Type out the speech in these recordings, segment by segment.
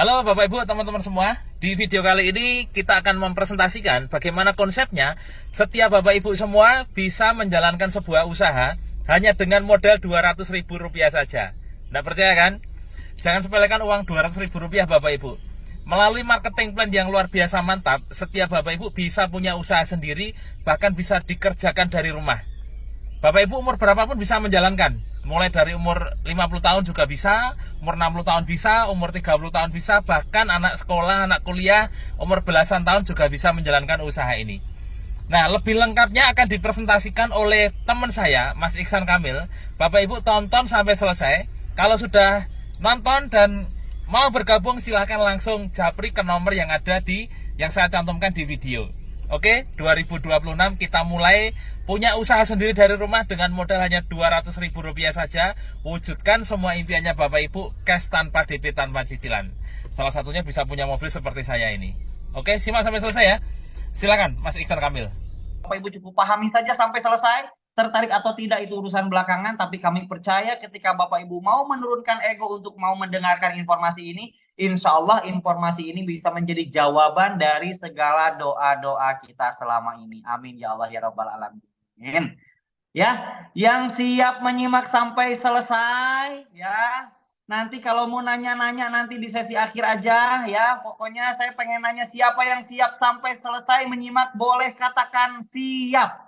Halo Bapak Ibu, teman-teman semua. Di video kali ini kita akan mempresentasikan bagaimana konsepnya setiap Bapak Ibu semua bisa menjalankan sebuah usaha hanya dengan modal Rp200.000 saja. Nggak percaya kan? Jangan sepelekan uang Rp200.000 Bapak Ibu. Melalui marketing plan yang luar biasa mantap, setiap Bapak Ibu bisa punya usaha sendiri, bahkan bisa dikerjakan dari rumah. Bapak Ibu umur berapapun bisa menjalankan. Mulai dari umur 50 tahun juga bisa, umur 60 tahun bisa, umur 30 tahun bisa, bahkan anak sekolah, anak kuliah, umur belasan tahun juga bisa menjalankan usaha ini. Nah, lebih lengkapnya akan dipresentasikan oleh teman saya, Mas Iksan Kamil. Bapak Ibu tonton sampai selesai. Kalau sudah nonton dan mau bergabung, silahkan langsung japri ke nomor yang ada yang saya cantumkan di video. Oke, 2026 kita mulai punya usaha sendiri dari rumah dengan modal hanya Rp200.000 saja. Wujudkan semua impiannya Bapak Ibu, cash tanpa DP, tanpa cicilan. Salah satunya bisa punya mobil seperti saya ini. Oke, simak sampai selesai ya. Silakan Mas Iksan Kamil. Bapak Ibu cukup pahami saja sampai selesai. Tertarik atau tidak itu urusan belakangan, tapi kami percaya ketika Bapak Ibu mau menurunkan ego untuk mau mendengarkan informasi ini, insya Allah informasi ini bisa menjadi jawaban dari segala doa-doa kita selama ini. Amin ya Allah ya Rabbal Alamin. Ya, yang siap menyimak sampai selesai, ya. Nanti kalau mau nanya-nanya nanti di sesi akhir aja, ya. Pokoknya saya pengen nanya siapa yang siap sampai selesai menyimak, boleh katakan siap.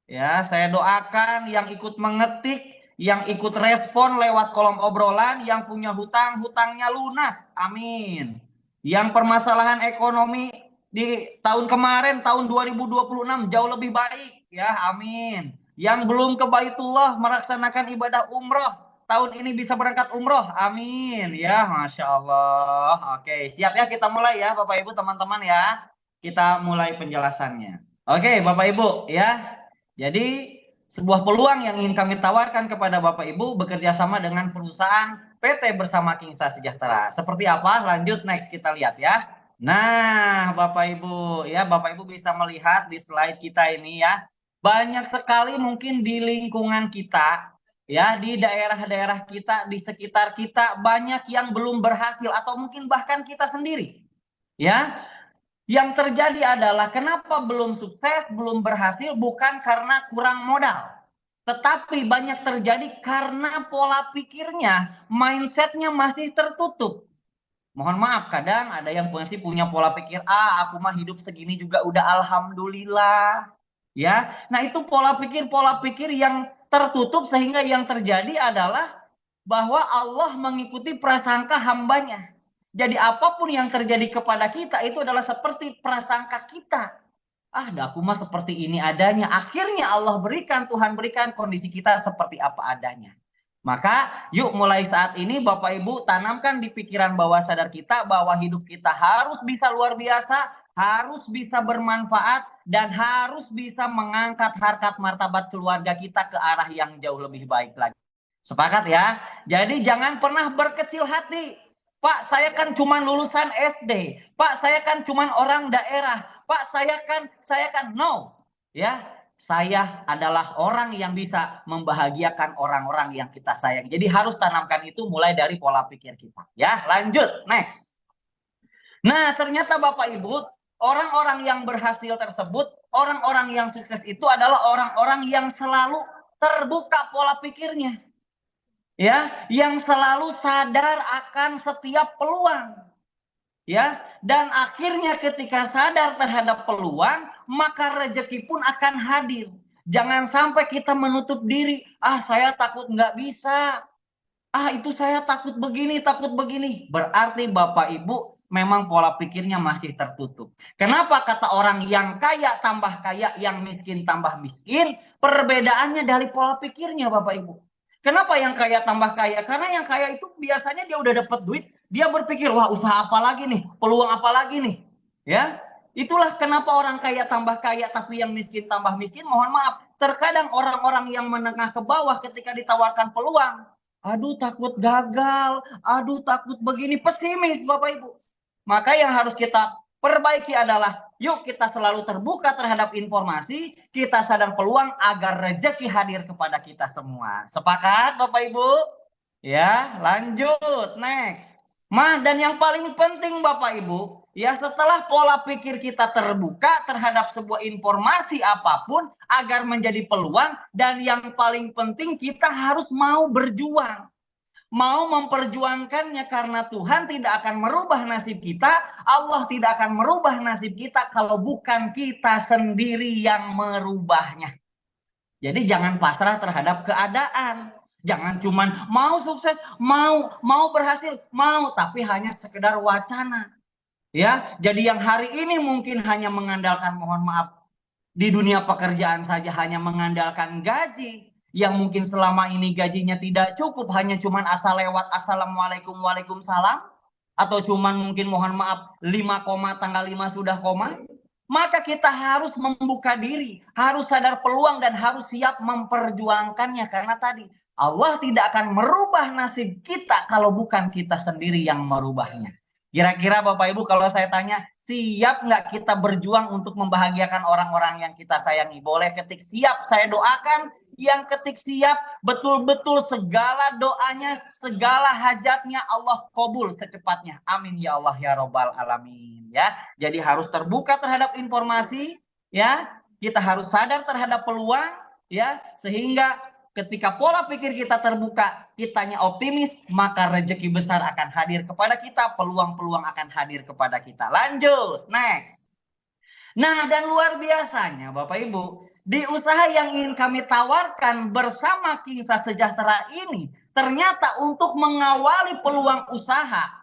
Ya, saya doakan yang ikut mengetik, yang ikut respon lewat kolom obrolan, yang punya hutang, hutangnya lunas. Amin. Yang permasalahan ekonomi di tahun kemarin, tahun 2026 jauh lebih baik. Ya, amin. Yang belum ke Baitullah melaksanakan ibadah umroh, tahun ini bisa berangkat umroh. Amin. Ya, Masya Allah. Oke, siap ya, kita mulai ya Bapak Ibu teman-teman ya. Kita mulai penjelasannya. Oke, Bapak Ibu ya. Jadi sebuah peluang yang ingin kami tawarkan kepada Bapak Ibu bekerja sama dengan perusahaan PT Bersama Kingsa Sejahtera. Seperti apa? Lanjut next kita lihat ya. Nah, Bapak Ibu ya, Bapak Ibu bisa melihat di slide kita ini ya. Banyak sekali mungkin di lingkungan kita ya, di daerah-daerah kita, di sekitar kita banyak yang belum berhasil atau mungkin bahkan kita sendiri. Ya, yang terjadi adalah kenapa belum sukses, belum berhasil bukan karena kurang modal. Tetapi banyak terjadi karena pola pikirnya, mindsetnya masih tertutup. Mohon maaf, kadang ada yang masih punya pola pikir, aku mah hidup segini juga udah alhamdulillah. Ya, nah itu pola pikir yang tertutup sehingga yang terjadi adalah bahwa Allah mengikuti prasangka hambanya. Jadi apapun yang terjadi kepada kita itu adalah seperti prasangka kita. Aku mah seperti ini adanya. Akhirnya Allah berikan, Tuhan berikan kondisi kita seperti apa adanya. Maka yuk mulai saat ini Bapak Ibu tanamkan di pikiran bawah sadar kita bahwa hidup kita harus bisa luar biasa, harus bisa bermanfaat, dan harus bisa mengangkat harkat martabat keluarga kita ke arah yang jauh lebih baik lagi. Sepakat ya? Jadi jangan pernah berkecil hati. Pak, saya kan cuma lulusan SD. Pak, saya kan cuma orang daerah. Pak, saya kan no. Ya, saya adalah orang yang bisa membahagiakan orang-orang yang kita sayang. Jadi harus tanamkan itu mulai dari pola pikir kita. Ya, lanjut. Next. Nah, ternyata Bapak Ibu, orang-orang yang berhasil tersebut, orang-orang yang sukses itu adalah orang-orang yang selalu terbuka pola pikirnya. Ya, yang selalu sadar akan setiap peluang. Ya, dan akhirnya ketika sadar terhadap peluang, maka rezeki pun akan hadir. Jangan sampai kita menutup diri, saya takut nggak bisa. Itu saya takut begini, takut begini. Berarti Bapak Ibu memang pola pikirnya masih tertutup. Kenapa kata orang yang kaya tambah kaya, yang miskin tambah miskin? Perbedaannya dari pola pikirnya Bapak Ibu. Kenapa yang kaya tambah kaya? Karena yang kaya itu biasanya dia udah dapat duit, dia berpikir, wah usaha apa lagi nih, peluang apa lagi nih. Ya, itulah kenapa orang kaya tambah kaya, tapi yang miskin tambah miskin. Mohon maaf, terkadang orang-orang yang menengah ke bawah ketika ditawarkan peluang, takut gagal, takut begini, pesimis Bapak Ibu. Maka yang harus kita perbaiki adalah yuk kita selalu terbuka terhadap informasi, kita sadar peluang agar rezeki hadir kepada kita semua. Sepakat Bapak Ibu? Ya, lanjut, next. Dan yang paling penting Bapak Ibu, ya setelah pola pikir kita terbuka terhadap sebuah informasi apapun agar menjadi peluang, dan yang paling penting kita harus mau berjuang. Mau memperjuangkannya karena Tuhan tidak akan merubah nasib kita, Allah tidak akan merubah nasib kita kalau bukan kita sendiri yang merubahnya. Jadi jangan pasrah terhadap keadaan. Jangan cuman mau sukses, mau berhasil, tapi hanya sekedar wacana. Ya, jadi yang hari ini mungkin hanya mengandalkan, mohon maaf, di dunia pekerjaan saja hanya mengandalkan gaji, yang mungkin selama ini gajinya tidak cukup, hanya cuman asal lewat assalamualaikum waalaikumsalam, atau cuman mungkin mohon maaf 5 koma tanggal 5 sudah koma, maka kita harus membuka diri, harus sadar peluang dan harus siap memperjuangkannya, karena tadi Allah tidak akan merubah nasib kita kalau bukan kita sendiri yang merubahnya. Kira-kira Bapak Ibu kalau saya tanya, siap nggak kita berjuang untuk membahagiakan orang-orang yang kita sayangi? Boleh ketik siap, saya doakan yang ketik siap, betul-betul segala doanya, segala hajatnya Allah kabul secepatnya. Amin ya Allah ya Robbal Alamin. Ya, jadi harus terbuka terhadap informasi, ya. Kita harus sadar terhadap peluang, ya, sehingga ketika pola pikir kita terbuka, kitanya optimis, maka rezeki besar akan hadir kepada kita, peluang-peluang akan hadir kepada kita. Lanjut, next. Nah, dan luar biasanya Bapak Ibu, di usaha yang ingin kami tawarkan bersama Kingsa Sejahtera ini, ternyata untuk mengawali peluang usaha,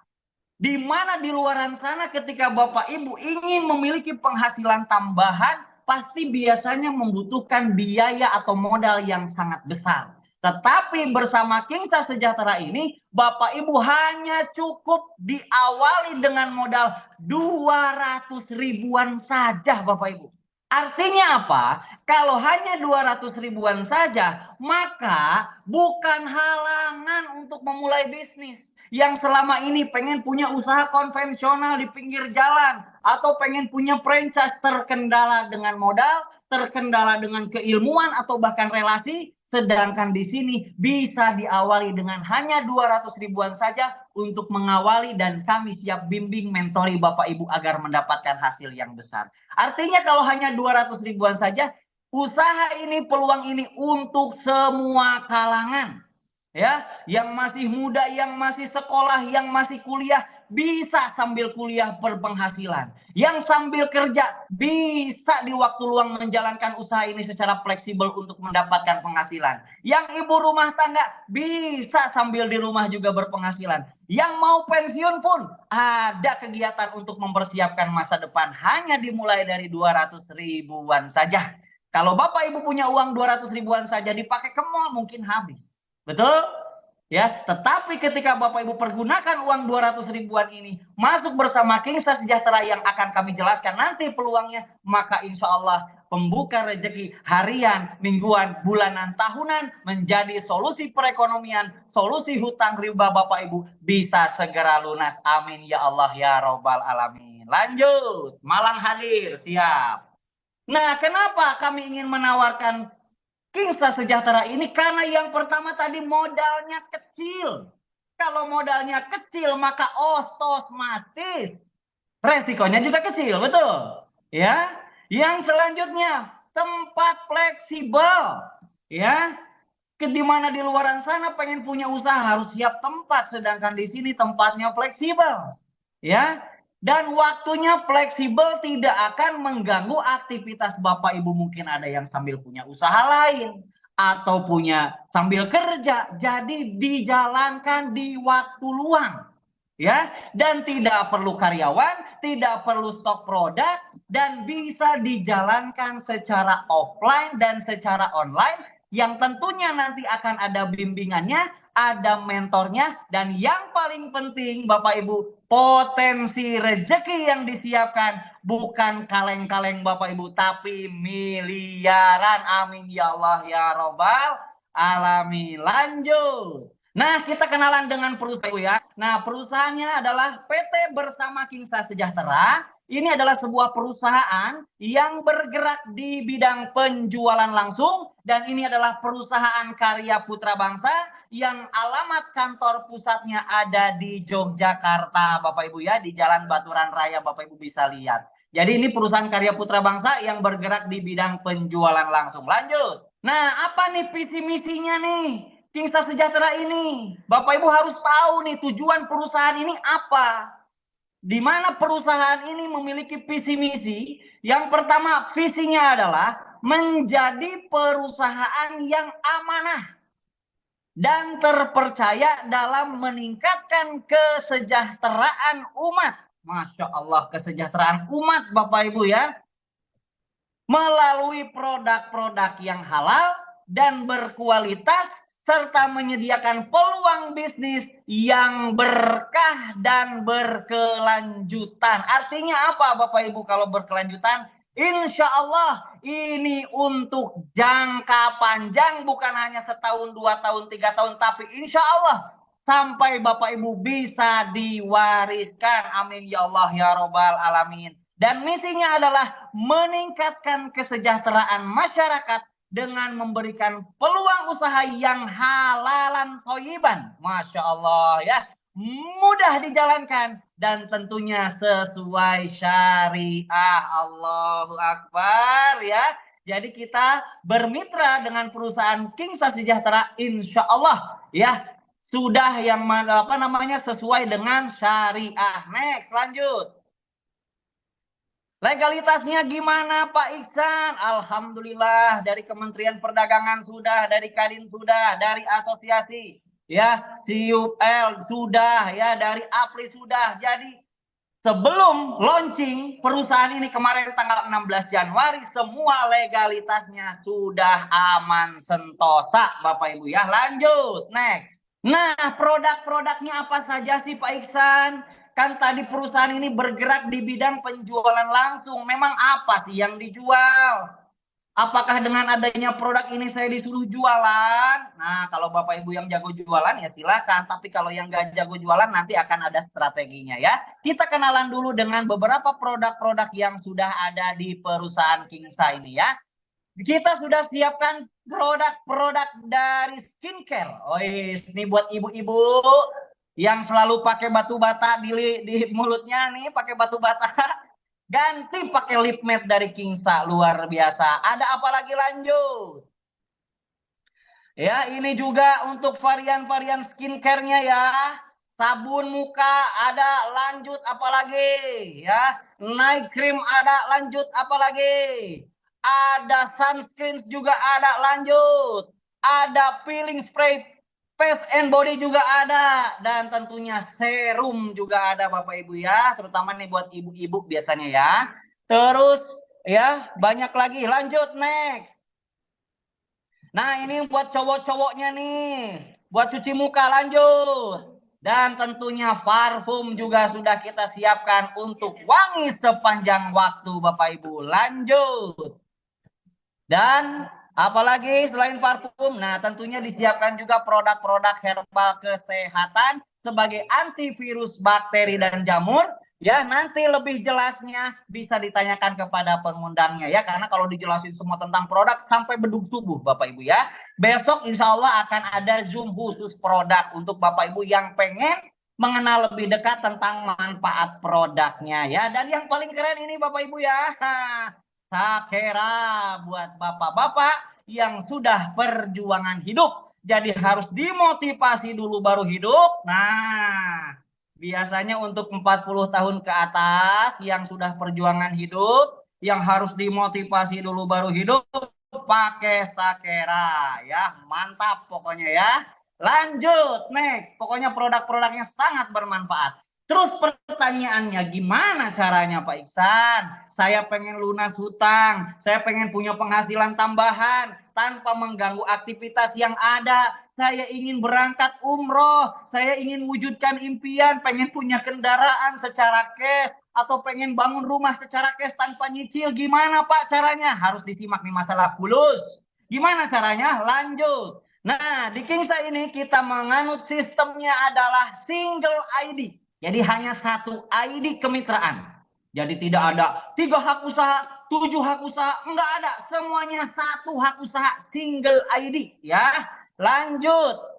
di mana di luaran sana ketika Bapak Ibu ingin memiliki penghasilan tambahan, pasti biasanya membutuhkan biaya atau modal yang sangat besar. Tetapi bersama Kingsa Sejahtera ini, Bapak Ibu hanya cukup diawali dengan modal 200 ribuan saja Bapak Ibu. Artinya apa? Kalau hanya 200 ribuan saja, maka bukan halangan untuk memulai bisnis. Yang selama ini pengen punya usaha konvensional di pinggir jalan, atau pengen punya franchise, terkendala dengan modal, terkendala dengan keilmuan atau bahkan relasi, sedangkan di sini bisa diawali dengan hanya 200 ribuan saja untuk mengawali, dan kami siap bimbing mentori Bapak Ibu agar mendapatkan hasil yang besar. Artinya kalau hanya 200 ribuan saja, usaha ini, peluang ini untuk semua kalangan. Ya, yang masih muda, yang masih sekolah, yang masih kuliah, bisa sambil kuliah berpenghasilan. Yang sambil kerja bisa di waktu luang menjalankan usaha ini secara fleksibel untuk mendapatkan penghasilan. Yang ibu rumah tangga bisa sambil di rumah juga berpenghasilan. Yang mau pensiun pun ada kegiatan untuk mempersiapkan masa depan, hanya dimulai dari 200 ribuan saja. Kalau Bapak Ibu punya uang 200 ribuan saja dipakai ke mall mungkin habis. Betul? Ya, tetapi ketika Bapak Ibu pergunakan uang 200 ribuan ini masuk bersama Kingsa Sejahtera yang akan kami jelaskan nanti peluangnya, maka insya Allah pembuka rezeki harian, mingguan, bulanan, tahunan menjadi solusi perekonomian, solusi hutang riba Bapak Ibu bisa segera lunas. Amin ya Allah ya Robbal Alamin. Lanjut, Malang hadir, siap. Nah, kenapa kami ingin menawarkan Kingsa Sejahtera ini? Karena yang pertama tadi modalnya kecil. Kalau modalnya kecil maka otomatis resikonya juga kecil, betul? Ya. Yang selanjutnya tempat fleksibel. Ya. Di mana di luaran sana pengen punya usaha harus siap tempat, sedangkan di sini tempatnya fleksibel. Ya. Dan waktunya fleksibel, tidak akan mengganggu aktivitas Bapak Ibu. Mungkin ada yang sambil punya usaha lain atau punya sambil kerja, jadi dijalankan di waktu luang, ya. Dan tidak perlu karyawan, tidak perlu stok produk, dan bisa dijalankan secara offline dan secara online, yang tentunya nanti akan ada bimbingannya, ada mentornya, dan yang paling penting Bapak Ibu, potensi rezeki yang disiapkan bukan kaleng-kaleng Bapak Ibu, tapi miliaran. Amin ya Allah ya Robbal Alamin. Lanjut. Nah, kita kenalan dengan perusahaan ya. Nah, perusahaannya adalah PT Bersama Kingsa Sejahtera Ini adalah sebuah perusahaan yang bergerak di bidang penjualan langsung, dan ini adalah perusahaan karya Putra Bangsa yang alamat kantor pusatnya ada di Yogyakarta, Bapak Ibu ya, di Jalan Baturan Raya, Bapak Ibu bisa lihat. Jadi ini perusahaan karya Putra Bangsa yang bergerak di bidang penjualan langsung. Lanjut. Nah, apa nih visi misinya nih Kingsa Sejahtera ini? Bapak Ibu harus tahu nih tujuan perusahaan ini apa. Di mana perusahaan ini memiliki visi misi. Yang pertama, visinya adalah menjadi perusahaan yang amanah dan terpercaya dalam meningkatkan kesejahteraan umat. Masya Allah, kesejahteraan umat Bapak Ibu ya. Melalui produk-produk yang halal dan berkualitas, serta menyediakan peluang bisnis yang berkah dan berkelanjutan. Artinya apa Bapak Ibu kalau berkelanjutan? Insya Allah ini untuk jangka panjang, bukan hanya setahun, 2 tahun, 3 tahun, tapi insya Allah sampai Bapak Ibu bisa diwariskan. Amin ya Allah ya Robbal Alamin. Dan misinya adalah meningkatkan kesejahteraan masyarakat dengan memberikan peluang usaha yang halalan thayyiban. Masya Allah ya. Mudah dijalankan dan tentunya sesuai syariah. Allahu Akbar ya. Jadi kita bermitra dengan perusahaan Kingsa Sejahtera, insya Allah ya sudah yang sesuai dengan syariah. Next, lanjut. Legalitasnya gimana Pak Iksan? Alhamdulillah dari Kementerian Perdagangan sudah, dari Kadin sudah, dari asosiasi ya, CUL sudah ya, dari APLI sudah. Jadi sebelum launching perusahaan ini kemarin tanggal 16 Januari semua legalitasnya sudah aman sentosa Bapak Ibu ya. Lanjut, next. Nah, produk-produknya apa saja sih Pak Iksan? Kan tadi perusahaan ini bergerak di bidang penjualan langsung. Memang apa sih yang dijual? Apakah dengan adanya produk ini saya disuruh jualan? Nah, kalau Bapak Ibu yang jago jualan ya silakan. Tapi kalau yang nggak jago jualan nanti akan ada strateginya ya. Kita kenalan dulu dengan beberapa produk-produk yang sudah ada di perusahaan Kingsa ini ya. Kita sudah siapkan produk-produk dari skincare. Oh, ini buat ibu-ibu yang selalu pakai batu bata di mulutnya nih, pakai batu bata. Ganti pakai lip matte dari Kingsa, luar biasa. Ada apa lagi, lanjut? Ya, ini juga untuk varian-varian skincare-nya ya. Sabun muka ada, lanjut apa lagi? Ya, night cream ada, lanjut apa lagi? Ada sunscreen juga ada, lanjut. Ada peeling spray face and body juga ada, dan tentunya serum juga ada Bapak Ibu ya, terutama nih buat ibu-ibu biasanya ya. Terus ya banyak lagi, lanjut next. Nah, ini buat cowok-cowoknya nih, buat cuci muka, lanjut. Dan tentunya parfum juga sudah kita siapkan untuk wangi sepanjang waktu Bapak Ibu. Lanjut. Dan apalagi selain parfum, nah tentunya disiapkan juga produk-produk herbal kesehatan sebagai antivirus bakteri dan jamur. Ya, nanti lebih jelasnya bisa ditanyakan kepada pengundangnya ya, karena kalau dijelasin semua tentang produk sampai bedug subuh Bapak Ibu ya. Besok insya Allah akan ada Zoom khusus produk untuk Bapak Ibu yang pengen mengenal lebih dekat tentang manfaat produknya ya. Dan yang paling keren ini Bapak Ibu ya, Sakera buat bapak-bapak yang sudah perjuangan hidup. Jadi harus dimotivasi dulu baru hidup. Nah, biasanya untuk 40 tahun ke atas yang sudah perjuangan hidup, yang harus dimotivasi dulu baru hidup, pakai Sakera ya. Mantap pokoknya ya. Lanjut, next. Pokoknya produk-produknya sangat bermanfaat. Terus pertanyaannya, gimana caranya Pak Iksan? Saya pengen lunas hutang, saya pengen punya penghasilan tambahan tanpa mengganggu aktivitas yang ada. Saya ingin berangkat umroh, saya ingin wujudkan impian, pengen punya kendaraan secara cash, atau pengen bangun rumah secara cash tanpa nyicil. Gimana Pak caranya? Harus disimak nih masalah fulus. Gimana caranya? Lanjut. Nah, di Kingsa ini kita menganut sistemnya adalah single ID. Jadi hanya satu ID kemitraan. Jadi tidak ada 3 hak usaha, 7 hak usaha, enggak ada. Semuanya satu hak usaha, single ID ya. Lanjut.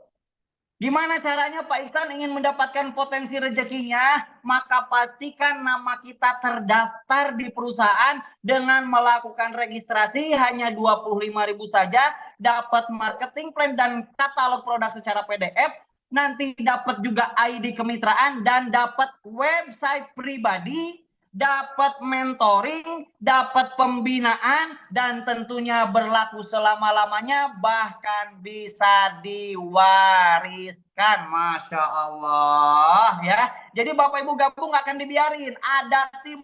Gimana caranya Pak Iksan ingin mendapatkan potensi rezekinya? Maka pastikan nama kita terdaftar di perusahaan dengan melakukan registrasi hanya 25.000 saja, dapat marketing plan dan katalog produk secara PDF, nanti dapat juga ID kemitraan dan dapat website pribadi, dapat mentoring, dapat pembinaan, dan tentunya berlaku selama-lamanya, bahkan bisa diwariskan. Masya Allah ya. Jadi Bapak Ibu gabung akan dibiarin. Ada tim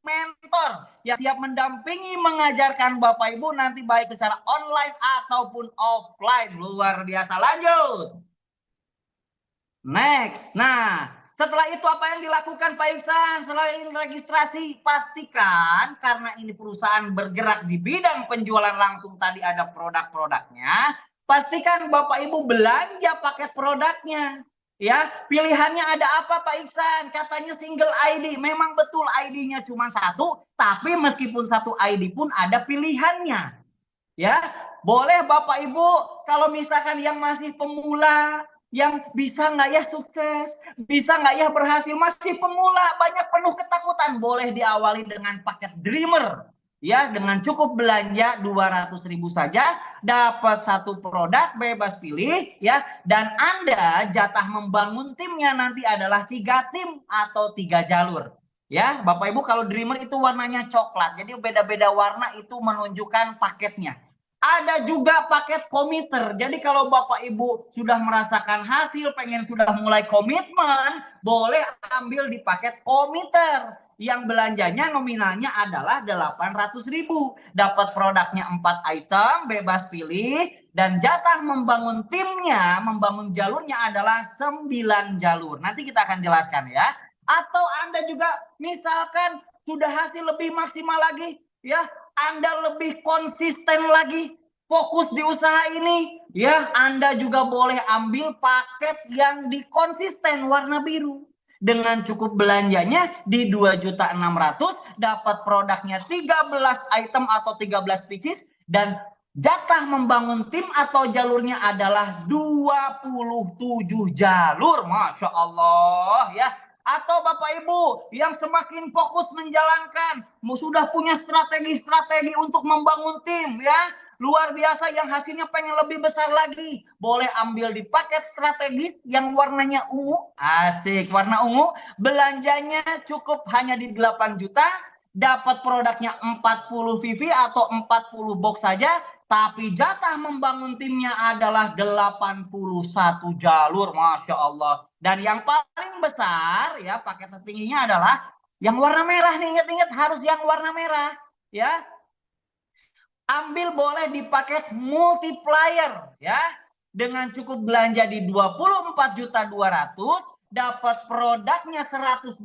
mentor yang siap mendampingi, mengajarkan Bapak Ibu nanti baik secara online ataupun offline. Luar biasa. Lanjut. Next. Nah, setelah itu apa yang dilakukan Pak Iksan? Selain registrasi, pastikan karena ini perusahaan bergerak di bidang penjualan langsung, tadi ada produk-produknya. Pastikan Bapak Ibu belanja paket produknya. Ya, pilihannya ada apa Pak Iksan? Katanya single ID. Memang betul ID-nya cuma satu, tapi meskipun satu ID pun ada pilihannya. Ya, boleh Bapak Ibu kalau misalkan yang masih pemula, yang bisa nggak ya sukses, bisa nggak ya berhasil, masih pemula, banyak penuh ketakutan, boleh diawali dengan paket Dreamer. Ya, dengan cukup belanja 200.000 saja, dapat satu produk bebas pilih, ya, dan Anda jatah membangun timnya nanti adalah 3 tim atau 3 jalur. Ya, Bapak Ibu kalau Dreamer itu warnanya coklat, jadi beda-beda warna itu menunjukkan paketnya. Ada juga paket komiter. Jadi kalau Bapak Ibu sudah merasakan hasil, pengen sudah mulai komitmen, boleh ambil di paket komiter. Yang belanjanya nominalnya adalah 800.000. Dapat produknya 4 item, bebas pilih. Dan jatah membangun timnya, membangun jalurnya adalah 9 jalur. Nanti kita akan jelaskan ya. Atau Anda juga misalkan sudah hasil lebih maksimal lagi, ya, Anda lebih konsisten lagi, fokus di usaha ini, ya, Anda juga boleh ambil paket yang dikonsisten warna biru. Dengan cukup belanjanya di 2.600.000, dapat produknya 13 item atau 13 pieces, dan jatah membangun tim atau jalurnya adalah 27 jalur. Masya Allah ya. Atau Bapak Ibu yang semakin fokus menjalankan, sudah punya strategi-strategi untuk membangun tim ya, luar biasa, yang hasilnya pengen lebih besar lagi, boleh ambil di paket strategis yang warnanya ungu. Asik, warna ungu. Belanjanya cukup hanya di 8 juta, dapat produknya 40 VV atau 40 box saja, tapi jatah membangun timnya adalah 81 jalur. Masya Allah. Dan yang paling besar ya, paket tertingginya adalah yang warna merah nih. Ingat-ingat harus yang warna merah ya. Ambil boleh di paket multiplier ya. Dengan cukup belanja di 24.200.000, dapat produknya 121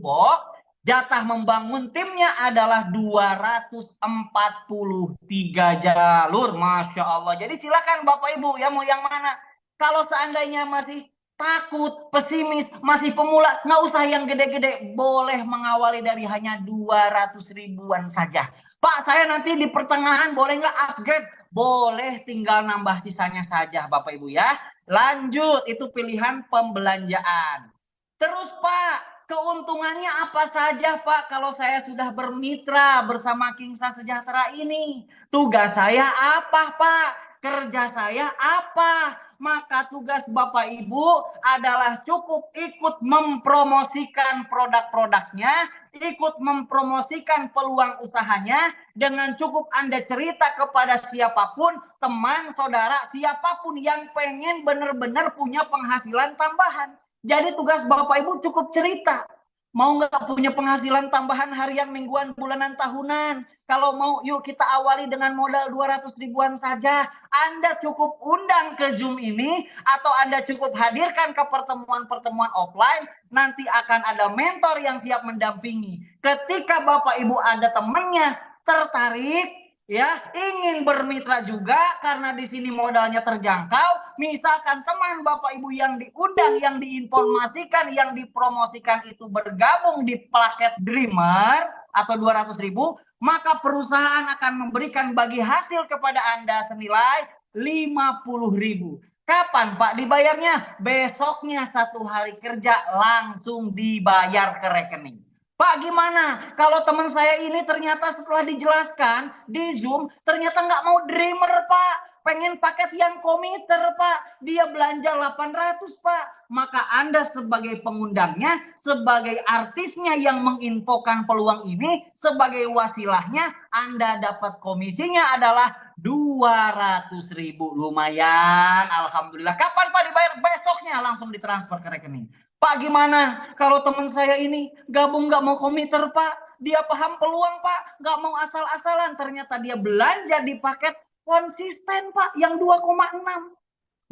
box. Jatah membangun timnya adalah 243 jalur. Masya Allah. Jadi silakan Bapak Ibu ya, mau yang mana. Kalau seandainya masih takut, pesimis, masih pemula, nggak usah yang gede-gede. Boleh mengawali dari hanya 200 ribuan saja. Pak, saya nanti di pertengahan boleh nggak upgrade? Boleh, tinggal nambah sisanya saja Bapak Ibu ya. Lanjut, itu pilihan pembelanjaan. Terus Pak, keuntungannya apa saja Pak kalau saya sudah bermitra bersama Kingsa Sejahtera ini? Tugas saya apa Pak? Kerja saya apa? Maka tugas Bapak Ibu adalah cukup ikut mempromosikan produk-produknya, ikut mempromosikan peluang usahanya, dengan cukup Anda cerita kepada siapapun, teman, saudara, siapapun yang pengen benar-benar punya penghasilan tambahan. Jadi tugas Bapak Ibu cukup cerita. Mau nggak punya penghasilan tambahan harian, mingguan, bulanan, tahunan? Kalau mau, yuk kita awali dengan modal 200 ribuan saja. Anda cukup undang ke Zoom ini, atau Anda cukup hadirkan ke pertemuan-pertemuan offline. Nanti akan ada mentor yang siap mendampingi. Ketika Bapak Ibu ada temannya tertarik, ya ingin bermitra juga karena di sini modalnya terjangkau. Misalkan teman Bapak Ibu yang diundang, yang diinformasikan, yang dipromosikan itu bergabung di paket Dreamer atau 200.000, maka perusahaan akan memberikan bagi hasil kepada Anda senilai 50.000. Kapan Pak dibayarnya? Besoknya 1 hari kerja langsung dibayar ke rekening. Pak, gimana kalau teman saya ini ternyata setelah dijelaskan di Zoom, ternyata nggak mau Dreamer, Pak. Pengen paket yang komiter, Pak. Dia belanja 800, Pak. Maka Anda sebagai pengundangnya, sebagai artisnya yang menginfokan peluang ini, sebagai wasilahnya, Anda dapat komisinya adalah 200.000. Lumayan, Alhamdulillah. Kapan Pak dibayar? Besoknya langsung ditransfer ke rekening. Pak, gimana kalau teman saya ini gabung nggak mau komiter, Pak? Dia paham peluang, Pak. Nggak mau asal-asalan. Ternyata dia belanja di paket konsisten, Pak, yang 2,6.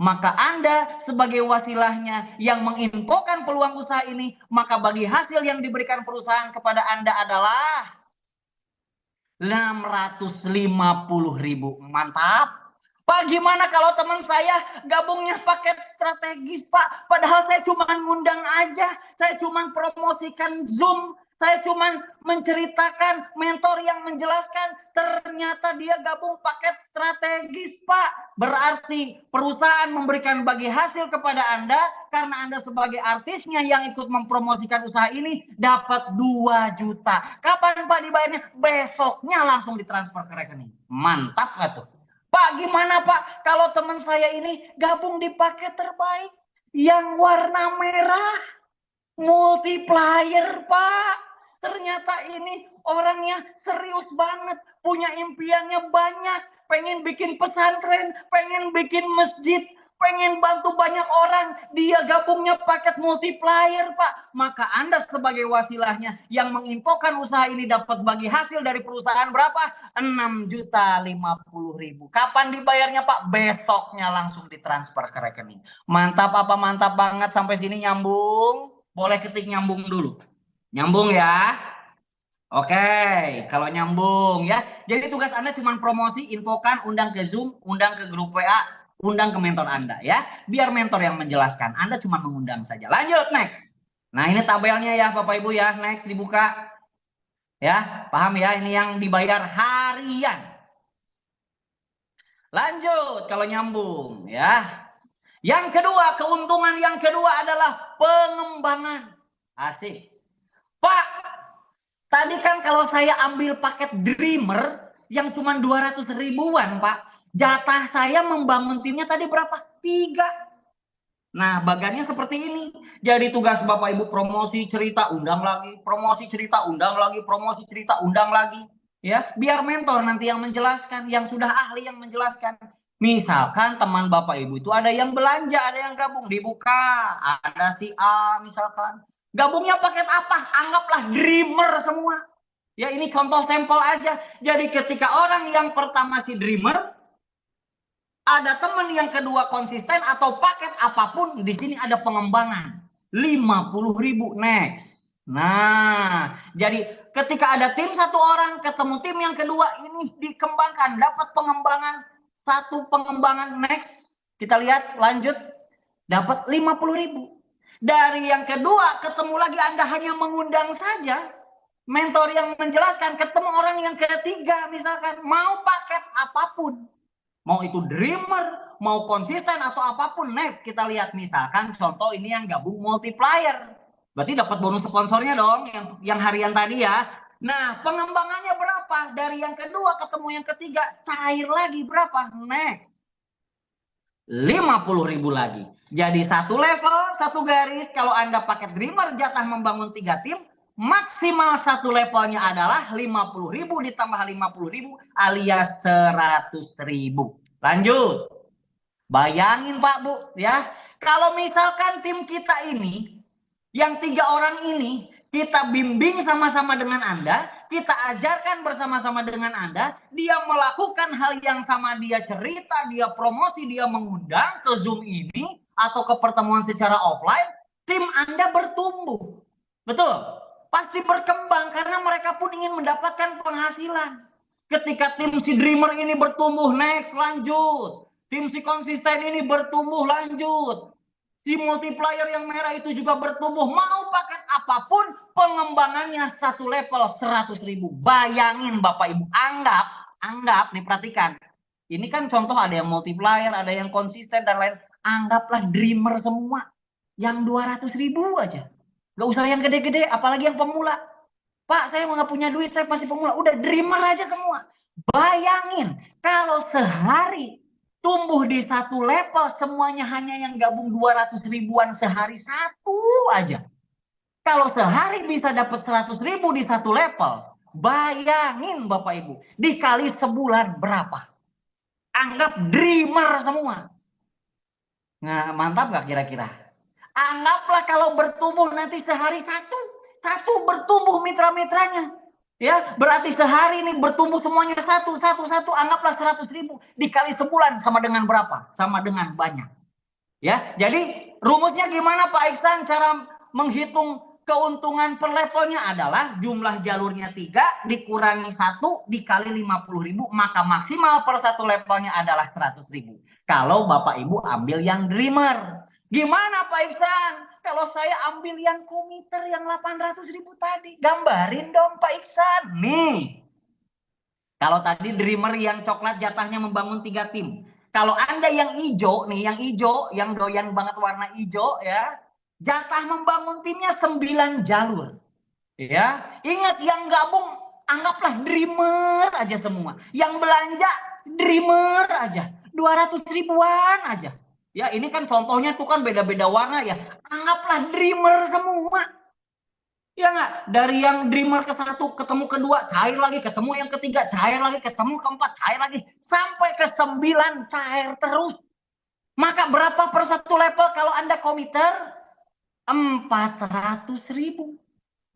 Maka Anda sebagai wasilahnya yang menginfokan peluang usaha ini, maka bagi hasil yang diberikan perusahaan kepada Anda adalah 650.000. Mantap. Pak, gimana kalau teman saya gabungnya paket strategis, Pak? Padahal saya cuma ngundang aja, saya cuma promosikan Zoom, saya cuma menceritakan, mentor yang menjelaskan. Ternyata dia gabung paket strategis, Pak. Berarti perusahaan memberikan bagi hasil kepada Anda karena Anda sebagai artisnya yang ikut mempromosikan usaha ini dapat 2 juta. Kapan Pak dibayarnya? Besoknya langsung ditransfer ke rekening. Mantap nggak tuh? Pak, gimana Pak kalau teman saya ini gabung di paket terbaik yang warna merah multiplier, Pak? Ternyata ini orangnya serius banget, punya impiannya banyak, pengen bikin pesantren, pengen bikin masjid, pengen bantu banyak orang. Dia gabungnya paket multiplier, Pak. Maka Anda sebagai wasilahnya yang menginfokan usaha ini dapat bagi hasil dari perusahaan berapa? 6.050.000. Kapan dibayarnya, Pak? Besoknya langsung ditransfer ke rekening. Mantap apa mantap banget? Sampai sini nyambung? Boleh ketik nyambung dulu. Nyambung ya? Oke, kalau nyambung ya. Jadi tugas Anda cuma promosi, infokan, undang ke Zoom, undang ke grup WA, undang ke mentor Anda ya. Biar mentor yang menjelaskan. Anda cuma mengundang saja. Lanjut, next. Nah, ini tabelnya ya Bapak Ibu ya. Next, dibuka. Ya, paham ya? Ini yang dibayar harian. Lanjut, kalau nyambung ya. Yang kedua, keuntungan yang kedua adalah pengembangan. Asik. Pak, tadi kan kalau saya ambil paket Dreamer yang cuma 200 ribuan, Pak. Jatah saya membangun timnya tadi berapa? 3. Nah, bagannya seperti ini. Jadi tugas Bapak Ibu promosi cerita, undang lagi. Promosi cerita, undang lagi. Promosi cerita, undang lagi. Ya, biar mentor nanti yang menjelaskan, yang sudah ahli yang menjelaskan. Misalkan teman Bapak Ibu itu ada yang belanja, ada yang gabung, dibuka. Ada si A misalkan. Gabungnya paket apa? Anggaplah Dreamer semua. Ya, ini contoh sampel aja. Jadi ketika orang yang pertama si Dreamer, ada teman yang kedua konsisten atau paket apapun, di sini ada pengembangan 50.000. Next. Nah, jadi ketika ada tim satu orang ketemu tim yang kedua, ini dikembangkan, dapat pengembangan, satu pengembangan. Next, kita lihat lanjut, dapat 50.000. Dari yang kedua ketemu lagi, Anda hanya mengundang saja, mentor yang menjelaskan, ketemu orang yang ketiga misalkan, mau paket apapun, mau itu Dreamer, mau konsisten atau apapun. Next, kita lihat misalkan contoh ini yang gabung multiplier. Berarti dapat bonus sponsornya dong, yang harian tadi ya. Nah, pengembangannya berapa? Dari yang kedua ketemu yang ketiga, cair lagi berapa? Next. 50.000 lagi. Jadi satu level, satu garis. Kalau Anda pakai Dreamer jatah membangun 3 tim, maksimal satu levelnya adalah 50.000 ditambah 50.000 alias 100.000. Lanjut. Bayangin Pak Bu ya. Kalau misalkan tim kita ini, yang 3 orang ini, kita bimbing sama-sama dengan Anda, kita ajarkan bersama-sama dengan Anda, dia melakukan hal yang sama, dia cerita, dia promosi, dia mengundang ke Zoom ini, atau ke pertemuan secara offline, tim Anda bertumbuh. Betul? Pasti berkembang, karena mereka pun ingin mendapatkan penghasilan. Ketika tim si Dreamer ini bertumbuh, next, lanjut. Tim si konsisten ini bertumbuh, lanjut. Si multiplier yang merah itu juga bertumbuh. Mau paket apapun, pengembangannya satu level 100.000. Bayangin Bapak Ibu, anggap nih, perhatikan. Ini kan contoh ada yang multiplier, ada yang konsisten dan lain. Anggaplah Dreamer semua. Yang 200.000 aja. Gak usah yang gede-gede, apalagi yang pemula. Pak, saya nggak punya duit, saya masih pemula. Udah Dreamer aja semua. Bayangin, kalau sehari tumbuh di satu level, semuanya hanya yang gabung 200 ribuan sehari satu aja. Kalau sehari bisa dapat 100.000 di satu level, bayangin Bapak Ibu, dikali sebulan berapa? Anggap Dreamer semua. Nah, mantap gak kira-kira? Anggaplah kalau bertumbuh nanti sehari satu bertumbuh mitra-mitranya. Ya, berarti sehari ini bertumbuh semuanya satu, anggaplah 100.000 dikali sebulan sama dengan berapa? Sama dengan banyak. Ya, jadi rumusnya gimana Pak Iksan? Cara menghitung keuntungan per levelnya adalah jumlah jalurnya 3 dikurangi 1 dikali 50.000, maka maksimal per satu levelnya adalah 100.000. Kalau Bapak Ibu ambil yang Dreamer. Gimana Pak Iksan? Kalau saya ambil yang komiter yang 800.000 tadi, gambarin dong Pak Iksan. Nih, kalau tadi Dreamer yang coklat jatahnya membangun 3 tim. Kalau Anda yang hijau nih, yang doyan banget warna hijau ya, jatah membangun timnya 9 jalur. Ya, ingat yang gabung anggaplah Dreamer aja semua. Yang belanja Dreamer aja, 200 ribuan aja. Ya, ini kan contohnya tuh kan beda-beda warna ya. Anggaplah Dreamer semua. Ya nggak? Dari yang Dreamer ke 1 ketemu kedua, cair lagi, ketemu yang ketiga, cair lagi, ketemu keempat, cair lagi, sampai ke 9 cair terus. Maka berapa per satu level kalau Anda komiter? 400.000.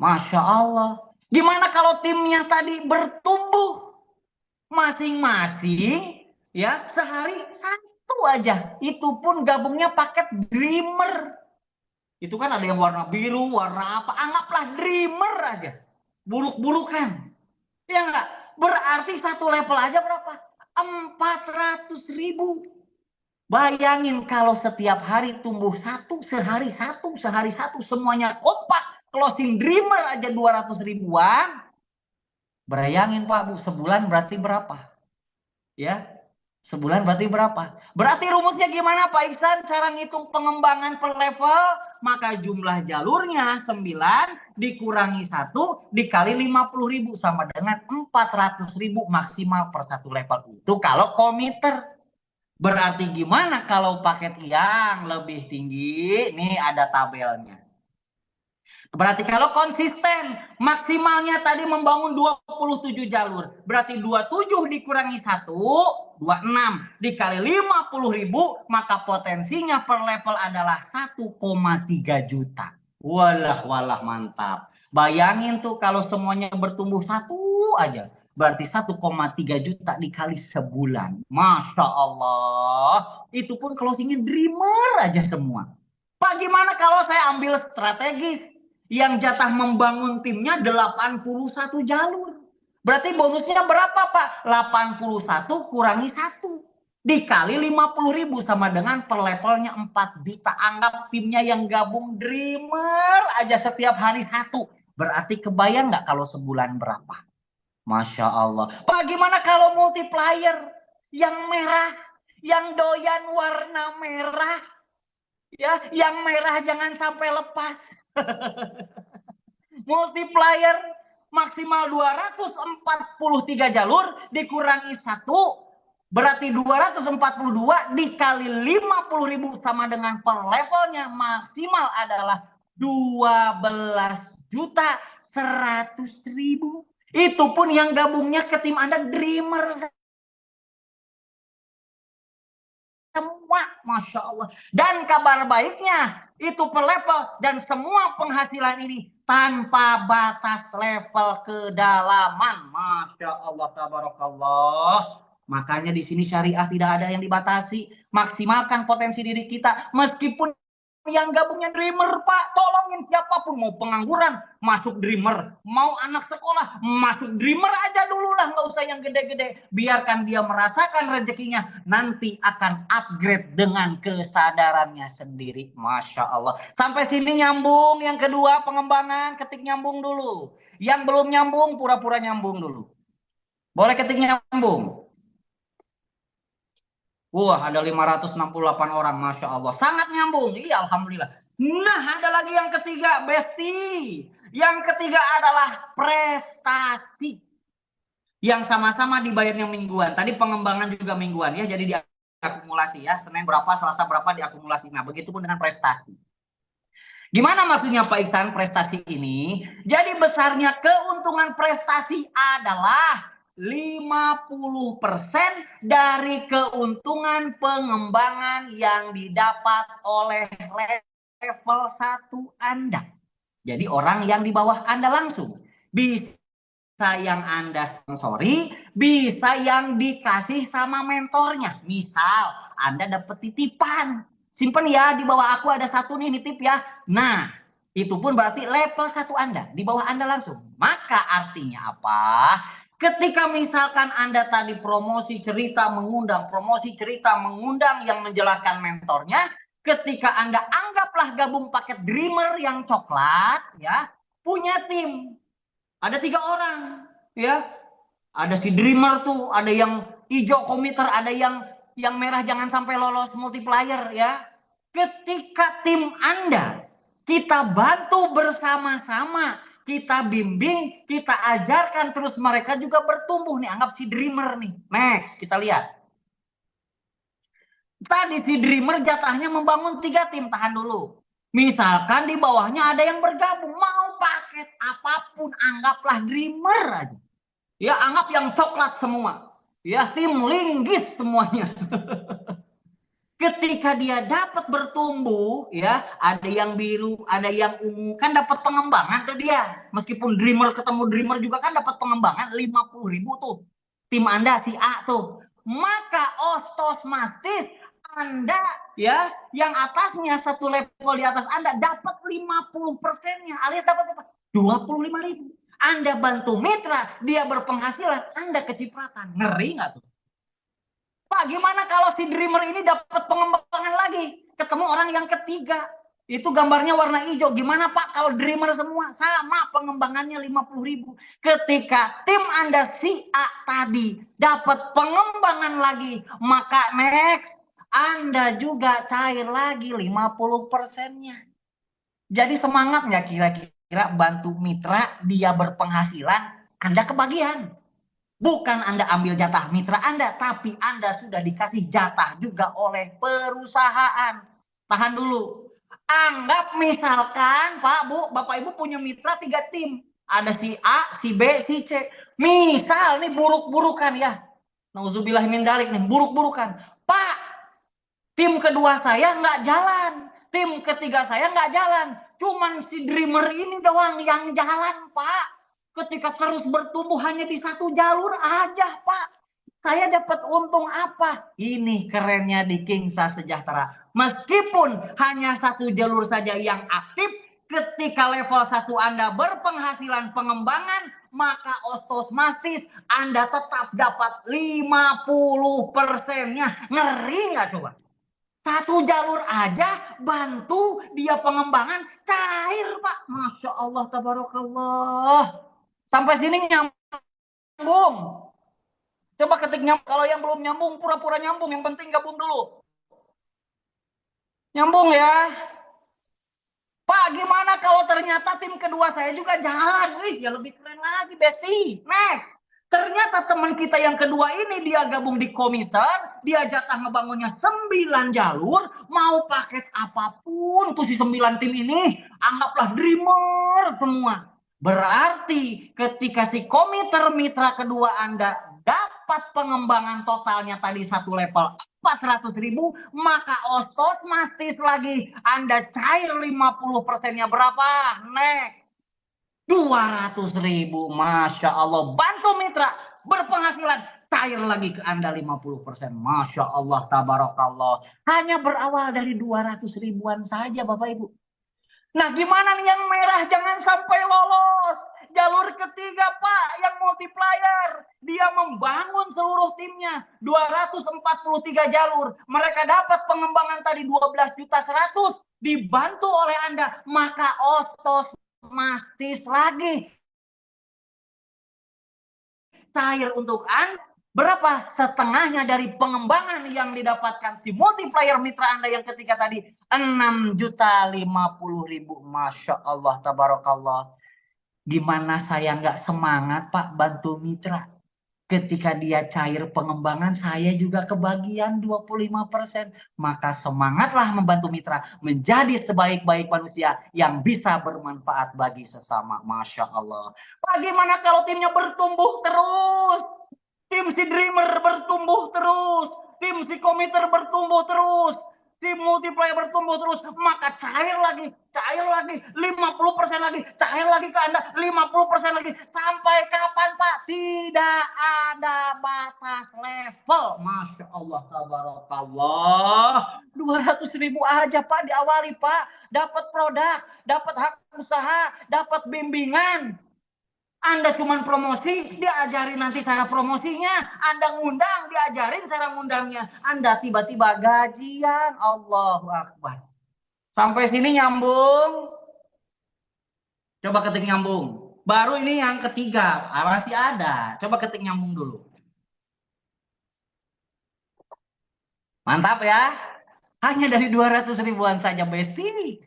Masya Allah. Gimana kalau timnya tadi bertumbuh? Masing-masing ya sehari satu aja. Itu pun gabungnya paket Dreamer. Itu kan ada yang warna biru, warna apa. Anggaplah Dreamer aja. Buruk-burukan. Ya enggak? Berarti satu level aja berapa? 400.000. Bayangin kalau setiap hari tumbuh satu, sehari satu, semuanya kompak. Closing Dreamer aja 200 ribuan. Bayangin Pak Bu, sebulan berarti berapa? Ya, sebulan berarti berapa? Berarti rumusnya gimana Pak Iksan? Cara ngitung pengembangan per level, maka jumlah jalurnya 9 dikurangi 1 dikali 50.000 sama dengan 400.000 maksimal per satu level. Itu kalau komiter. Berarti gimana kalau paket yang lebih tinggi? Nih ada tabelnya. Berarti kalau konsisten, maksimalnya tadi membangun 27 jalur. Berarti 27 dikurangi 1, 26. Dikali 50.000, maka potensinya per level adalah 1,3 juta. Walah, mantap. Bayangin tuh kalau semuanya bertumbuh satu aja. Berarti 1,3 juta dikali sebulan. Masya Allah. Itu pun closingnya Dreamer aja semua. Pak, gimana kalau saya ambil strategis? Yang jatah membangun timnya 81 jalur. Berarti bonusnya berapa Pak? 81 kurangi 1. Dikali 50.000 sama dengan per levelnya 4 juta. Anggap timnya yang gabung Dreamer aja setiap hari 1. Berarti kebayang nggak kalau sebulan berapa? Masya Allah. Pak, gimana kalau multiplier? Yang merah, yang doyan warna merah. Ya, yang merah jangan sampai lepas. Multiplier maksimal 243 jalur dikurangi 1 berarti 242 dikali 50.000 sama dengan per levelnya maksimal adalah 12.100.000. Itu pun yang gabungnya ke tim Anda Dreamer semua, Masya Allah. Dan kabar baiknya itu per level dan semua penghasilan ini tanpa batas level kedalaman. Masya Allah, tabarakallah. Makanya di sini syariah tidak ada yang dibatasi. Maksimalkan potensi diri kita meskipun yang gabungnya Dreamer, Pak. Tolongin siapapun, mau pengangguran masuk Dreamer, mau anak sekolah masuk Dreamer aja dulu lah, nggak usah yang gede-gede. Biarkan dia merasakan rezekinya, nanti akan upgrade dengan kesadarannya sendiri. Masya Allah. Sampai sini nyambung. Yang kedua, pengembangan, ketik nyambung dulu. Yang belum nyambung, pura-pura nyambung dulu. Boleh ketik nyambung. Wah, ada 568 orang, Masya Allah. Sangat nyambung. Iya, Alhamdulillah. Nah, ada lagi yang ketiga, Besti. Yang ketiga adalah prestasi. Yang sama-sama dibayarnya mingguan. Tadi pengembangan juga mingguan ya, jadi diakumulasi ya. Senin berapa, Selasa berapa diakumulasi. Nah, begitupun dengan prestasi. Gimana maksudnya Pak Iksan prestasi ini? Jadi besarnya keuntungan prestasi adalah 50% dari keuntungan pengembangan yang didapat oleh level 1 Anda. Jadi orang yang di bawah Anda langsung. Bisa yang Anda sponsori, bisa yang dikasih sama mentornya. Misal Anda dapat titipan. Simpen ya, di bawah aku ada satu nih nitip ya. Nah, itu pun berarti level 1 Anda. Di bawah Anda langsung. Maka artinya apa? Ketika misalkan Anda tadi promosi cerita mengundang yang menjelaskan mentornya, ketika Anda anggaplah gabung paket Dreamer yang coklat, ya, punya tim. Ada 3 orang, ya. Ada si Dreamer tuh, ada yang hijau komiter, ada yang merah jangan sampai lolos multiplier, ya. Ketika tim Anda, kita bantu bersama-sama, kita bimbing, kita ajarkan, terus mereka juga bertumbuh nih. Anggap si Dreamer nih. Next, kita lihat. Tadi si Dreamer jatahnya membangun 3 tim. Tahan dulu. Misalkan di bawahnya ada yang bergabung. Mau paket apapun, anggaplah Dreamer aja. Ya, anggap yang coklat semua. Ya, tim linggis semuanya. Ketika dia dapat bertumbuh, ya, ada yang biru, ada yang ungu, kan dapat pengembangan tuh dia. Meskipun Dreamer ketemu Dreamer juga kan dapat pengembangan 50.000 tuh. Tim Anda si A tuh. Maka otomatis Anda, ya, yang atasnya satu level di atas Anda dapat 50%-nya, alias dapat apa? 25.000. Anda bantu mitra, dia berpenghasilan, Anda kecipratan. Ngeri nggak tuh? Pak, gimana kalau si Dreamer ini dapat pengembangan lagi? Ketemu orang yang ketiga. Itu gambarnya warna hijau. Gimana Pak kalau Dreamer semua? Sama pengembangannya 50.000. Ketika tim Anda si A tadi dapat pengembangan lagi, maka next Anda juga cair lagi 50%-nya. Jadi semangat nggak kira-kira bantu mitra, dia berpenghasilan, Anda kebagian. Bukan Anda ambil jatah mitra Anda, tapi Anda sudah dikasih jatah juga oleh perusahaan. Tahan dulu. Anggap misalkan Pak, Bu, Bapak Ibu punya mitra 3 tim. Ada si A, si B, si C. Misal nih buruk-burukan ya. Nauzubillah min dalik nih, buruk-burukan. Pak, tim kedua saya nggak jalan. Tim ketiga saya nggak jalan. Cuman si Dreamer ini doang yang jalan, Pak. Ketika terus bertumbuh hanya di satu jalur aja, Pak. Saya dapat untung apa? Ini kerennya di Kingsa Sejahtera. Meskipun hanya satu jalur saja yang aktif, ketika level 1 Anda berpenghasilan pengembangan, maka otomatis Anda tetap dapat 50%-nya. Ngeri nggak coba? Satu jalur aja bantu dia pengembangan, cair, Pak. Masya Allah, tabarakallah. Sampai sini nyambung. Coba ketik nyambung. Kalau yang belum nyambung, pura-pura nyambung. Yang penting gabung dulu. Nyambung ya. Pak, gimana kalau ternyata tim kedua saya juga jalan? Wih, ya lebih keren lagi, Besti. Next. Ternyata teman kita yang kedua ini dia gabung di komiter, dia jatah ngebangunnya 9 jalur, mau paket apapun tuh si 9 tim ini, anggaplah Dreamer semua. Berarti ketika si komiter mitra kedua Anda dapat pengembangan totalnya tadi satu level 400.000, maka otomatis lagi Anda cair 50%-nya berapa? Next. 200.000. Masya Allah. Bantu mitra berpenghasilan, cair lagi ke Anda 50%. Masya Allah, tabarakallah. Hanya berawal dari 200 ribuan saja Bapak Ibu. Nah, gimana nih yang merah jangan sampai lolos? Jalur ketiga Pak, yang multiplier. Dia membangun seluruh timnya. 243 jalur. Mereka dapat pengembangan tadi 12.100.000. Dibantu oleh Anda. Maka otomatis lagi cair untuk Anda. Berapa? Setengahnya dari pengembangan yang didapatkan si multiplier mitra Anda yang ketiga tadi. 6.050.000. Masya Allah, tabarakallah. Gimana saya nggak semangat Pak bantu mitra? Ketika dia cair pengembangan, saya juga kebagian 25%. Maka semangatlah membantu mitra menjadi sebaik-baik manusia yang bisa bermanfaat bagi sesama. Masya Allah. Bagaimana kalau timnya bertumbuh terus? Tim si Dreamer bertumbuh terus. Tim si Committer bertumbuh terus. Tim multiplier bertumbuh terus. Maka cair lagi 50% lagi, cair lagi ke Anda 50% lagi. Sampai kapan Pak? Tidak ada batas level. Masya Allah, tabarakallah. 200.000 aja Pak diawali Pak. Dapat produk, dapat hak usaha, dapat bimbingan. Anda cuma promosi, diajarin nanti cara promosinya. Anda ngundang, diajarin cara ngundangnya. Anda tiba-tiba gajian. Allahu Akbar. Sampai sini nyambung? Coba ketik nyambung. Baru ini yang ketiga. Masih ada. Coba ketik nyambung dulu. Mantap ya. Hanya dari 200 ribuan saja Besti.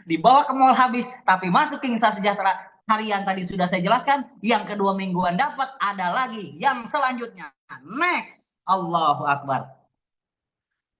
Dibawa ke mall habis, tapi masuk ke Insta Sejahtera. Harian tadi sudah saya jelaskan. Yang kedua mingguan dapat, ada lagi yang selanjutnya. Next. Allahu Akbar.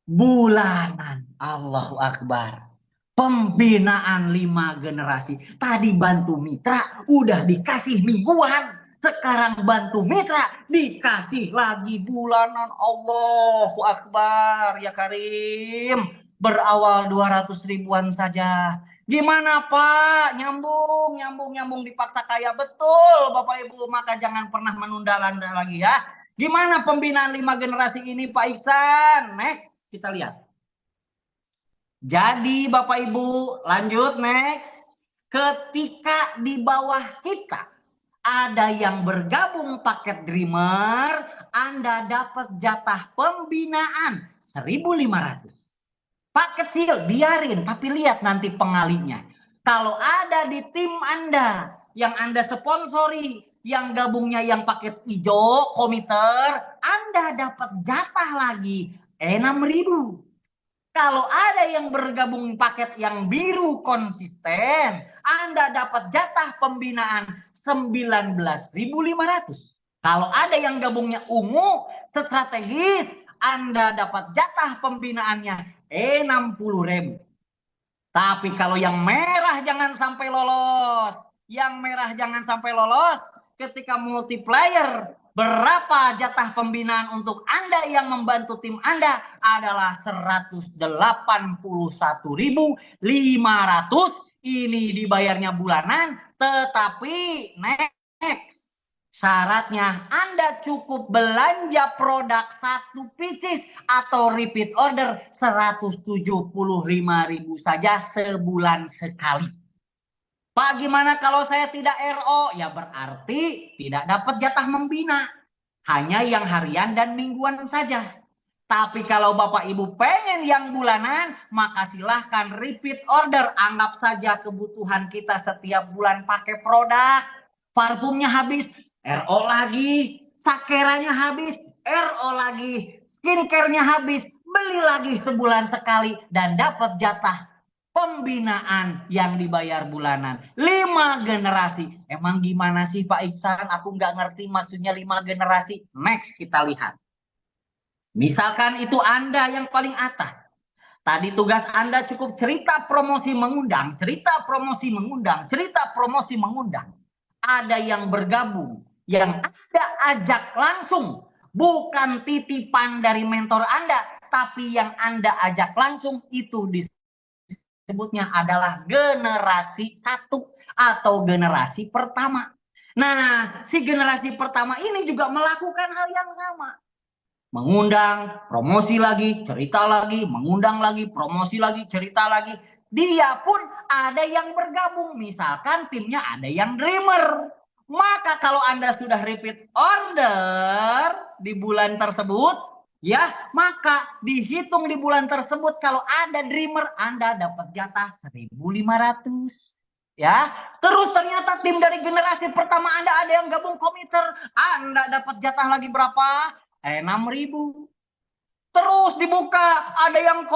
Bulanan. Allahu Akbar. Pembinaan 5 generasi. Tadi bantu mitra, udah dikasih mingguan. Sekarang bantu mitra, dikasih lagi bulanan. Allahu Akbar. Ya Karim. Berawal 200 ribuan saja. Gimana Pak? Nyambung dipaksa kaya. Betul Bapak Ibu. Maka jangan pernah menunda-nunda lagi ya. Gimana pembinaan 5 generasi ini Pak Iksan? Next kita lihat. Jadi Bapak Ibu lanjut next. Ketika di bawah kita ada yang bergabung paket Dreamer, Anda dapat jatah pembinaan 1.500. Pak kecil, biarin. Tapi lihat nanti pengalinya. Kalau ada di tim Anda, yang Anda sponsori, yang gabungnya yang paket hijau, komiter, Anda dapat jatah lagi 6.000. Kalau ada yang bergabung paket yang biru konsisten, Anda dapat jatah pembinaan 19.500. Kalau ada yang gabungnya ungu, strategis, Anda dapat jatah pembinaannya 60.000. Tapi kalau yang merah jangan sampai lolos. Yang merah jangan sampai lolos. Ketika multiplier, berapa jatah pembinaan untuk Anda yang membantu tim Anda adalah 181.500. Ini dibayarnya bulanan, tetapi next. Syaratnya Anda cukup belanja produk 1 pieces atau repeat order 175.000 saja sebulan sekali. Pak, gimana kalau saya tidak RO? Ya berarti tidak dapat jatah membina. Hanya yang harian dan mingguan saja. Tapi kalau Bapak Ibu pengen yang bulanan, maka silahkan repeat order. Anggap saja kebutuhan kita setiap bulan pakai produk. Parfumnya habis, RO lagi. Sakeranya habis, RO lagi. Skincare-nya habis, beli lagi sebulan sekali. Dan dapat jatah pembinaan yang dibayar bulanan. 5 generasi. Emang gimana sih Pak Iksan? Aku nggak ngerti maksudnya 5 generasi. Next kita lihat. Misalkan itu Anda yang paling atas. Tadi tugas Anda cukup cerita promosi mengundang. Cerita promosi mengundang. Cerita promosi mengundang. Ada yang bergabung. Yang Anda ajak langsung. Bukan titipan dari mentor Anda. Tapi yang Anda ajak langsung itu disebutnya adalah generasi 1 atau generasi pertama. Nah, si generasi pertama ini juga melakukan hal yang sama. Mengundang, promosi lagi, cerita lagi, mengundang lagi, promosi lagi, cerita lagi. Dia pun ada yang bergabung. Misalkan timnya ada yang dreamer. Maka kalau Anda sudah repeat order di bulan tersebut, ya, maka dihitung di bulan tersebut kalau ada dreamer, Anda dapat jatah 1.500. Ya, terus ternyata tim dari generasi pertama Anda ada yang gabung komiter, Anda dapat jatah lagi berapa? 6.000. Terus dibuka, ada yang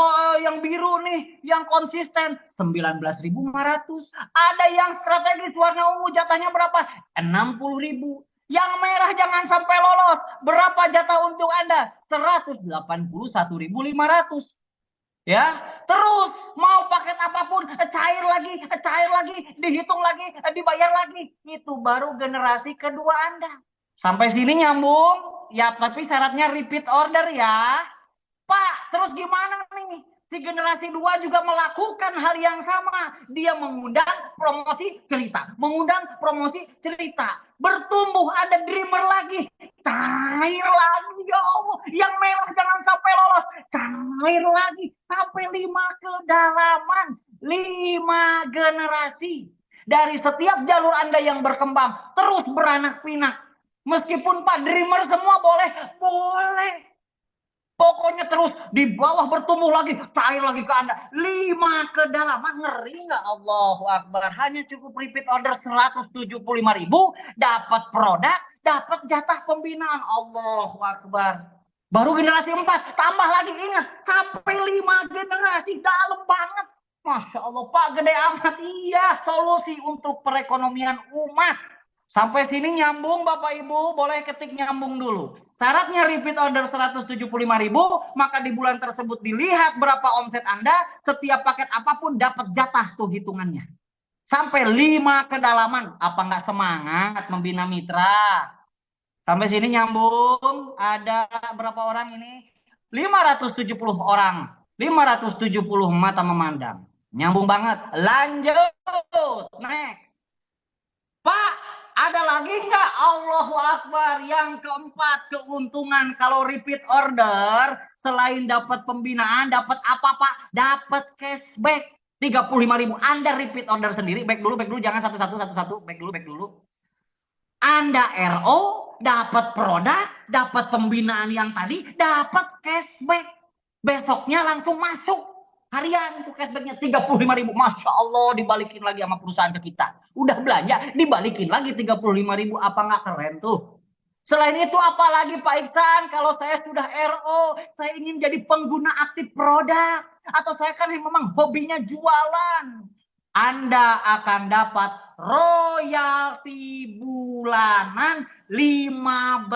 biru nih, yang konsisten 19.500. Ada yang strategis warna ungu, jatahnya berapa? 60.000. Yang merah jangan sampai lolos. Berapa jatah untuk Anda? 181.500. Ya, terus mau paket apapun, cair lagi, dihitung lagi, dibayar lagi. Itu baru generasi kedua Anda. Sampai sini nyambung? Ya, tapi syaratnya repeat order ya. Pak, terus gimana nih? Si generasi 2 juga melakukan hal yang sama. Dia mengundang promosi cerita. Mengundang promosi cerita. Bertumbuh, ada dreamer lagi. Cair lagi, ya Allah. Yang merah jangan sampai lolos. Cair lagi. Sampai 5 kedalaman. 5 generasi. Dari setiap jalur Anda yang berkembang. Terus beranak pinak. Meskipun Pak dreamer semua boleh. Boleh. Pokoknya terus di bawah bertumbuh lagi, cair lagi ke Anda. 5 kedalaman, ngeri nggak? Allahu Akbar. Hanya cukup repeat order 175.000, dapat produk, dapat jatah pembinaan. Allahu Akbar. Baru generasi 4, tambah lagi, ingat, sampai 5 generasi, dalam banget. Masya Allah, Pak, gede amat. Iya, solusi untuk perekonomian umat. Sampai sini nyambung Bapak Ibu, boleh ketik nyambung dulu. Syaratnya repeat order 175.000, maka di bulan tersebut dilihat berapa omset Anda, setiap paket apapun dapat jatah tuh hitungannya. Sampai 5 kedalaman, apa nggak semangat membina mitra? Sampai sini nyambung, ada berapa orang ini? 570 orang, 570 mata memandang. Nyambung banget, lanjut, next. Pak, ada lagi nggak? Allahu Akbar. Yang keempat, keuntungan kalau repeat order, selain dapat pembinaan, dapat apa Pak? Dapat cashback 35.000. Anda repeat order sendiri, back dulu, jangan satu-satu, back dulu. Anda RO, dapat produk, dapat pembinaan yang tadi, dapat cashback. Besoknya langsung masuk. Harian itu cashbacknya 35.000. Masya Allah, dibalikin lagi sama perusahaan ke kita. Udah belanja, dibalikin lagi 35.000. Apa nggak keren tuh? Selain itu apalagi Pak Iksan, kalau saya sudah RO, saya ingin jadi pengguna aktif produk. Atau saya kan memang hobinya jualan. Anda akan dapat royalti bulanan 15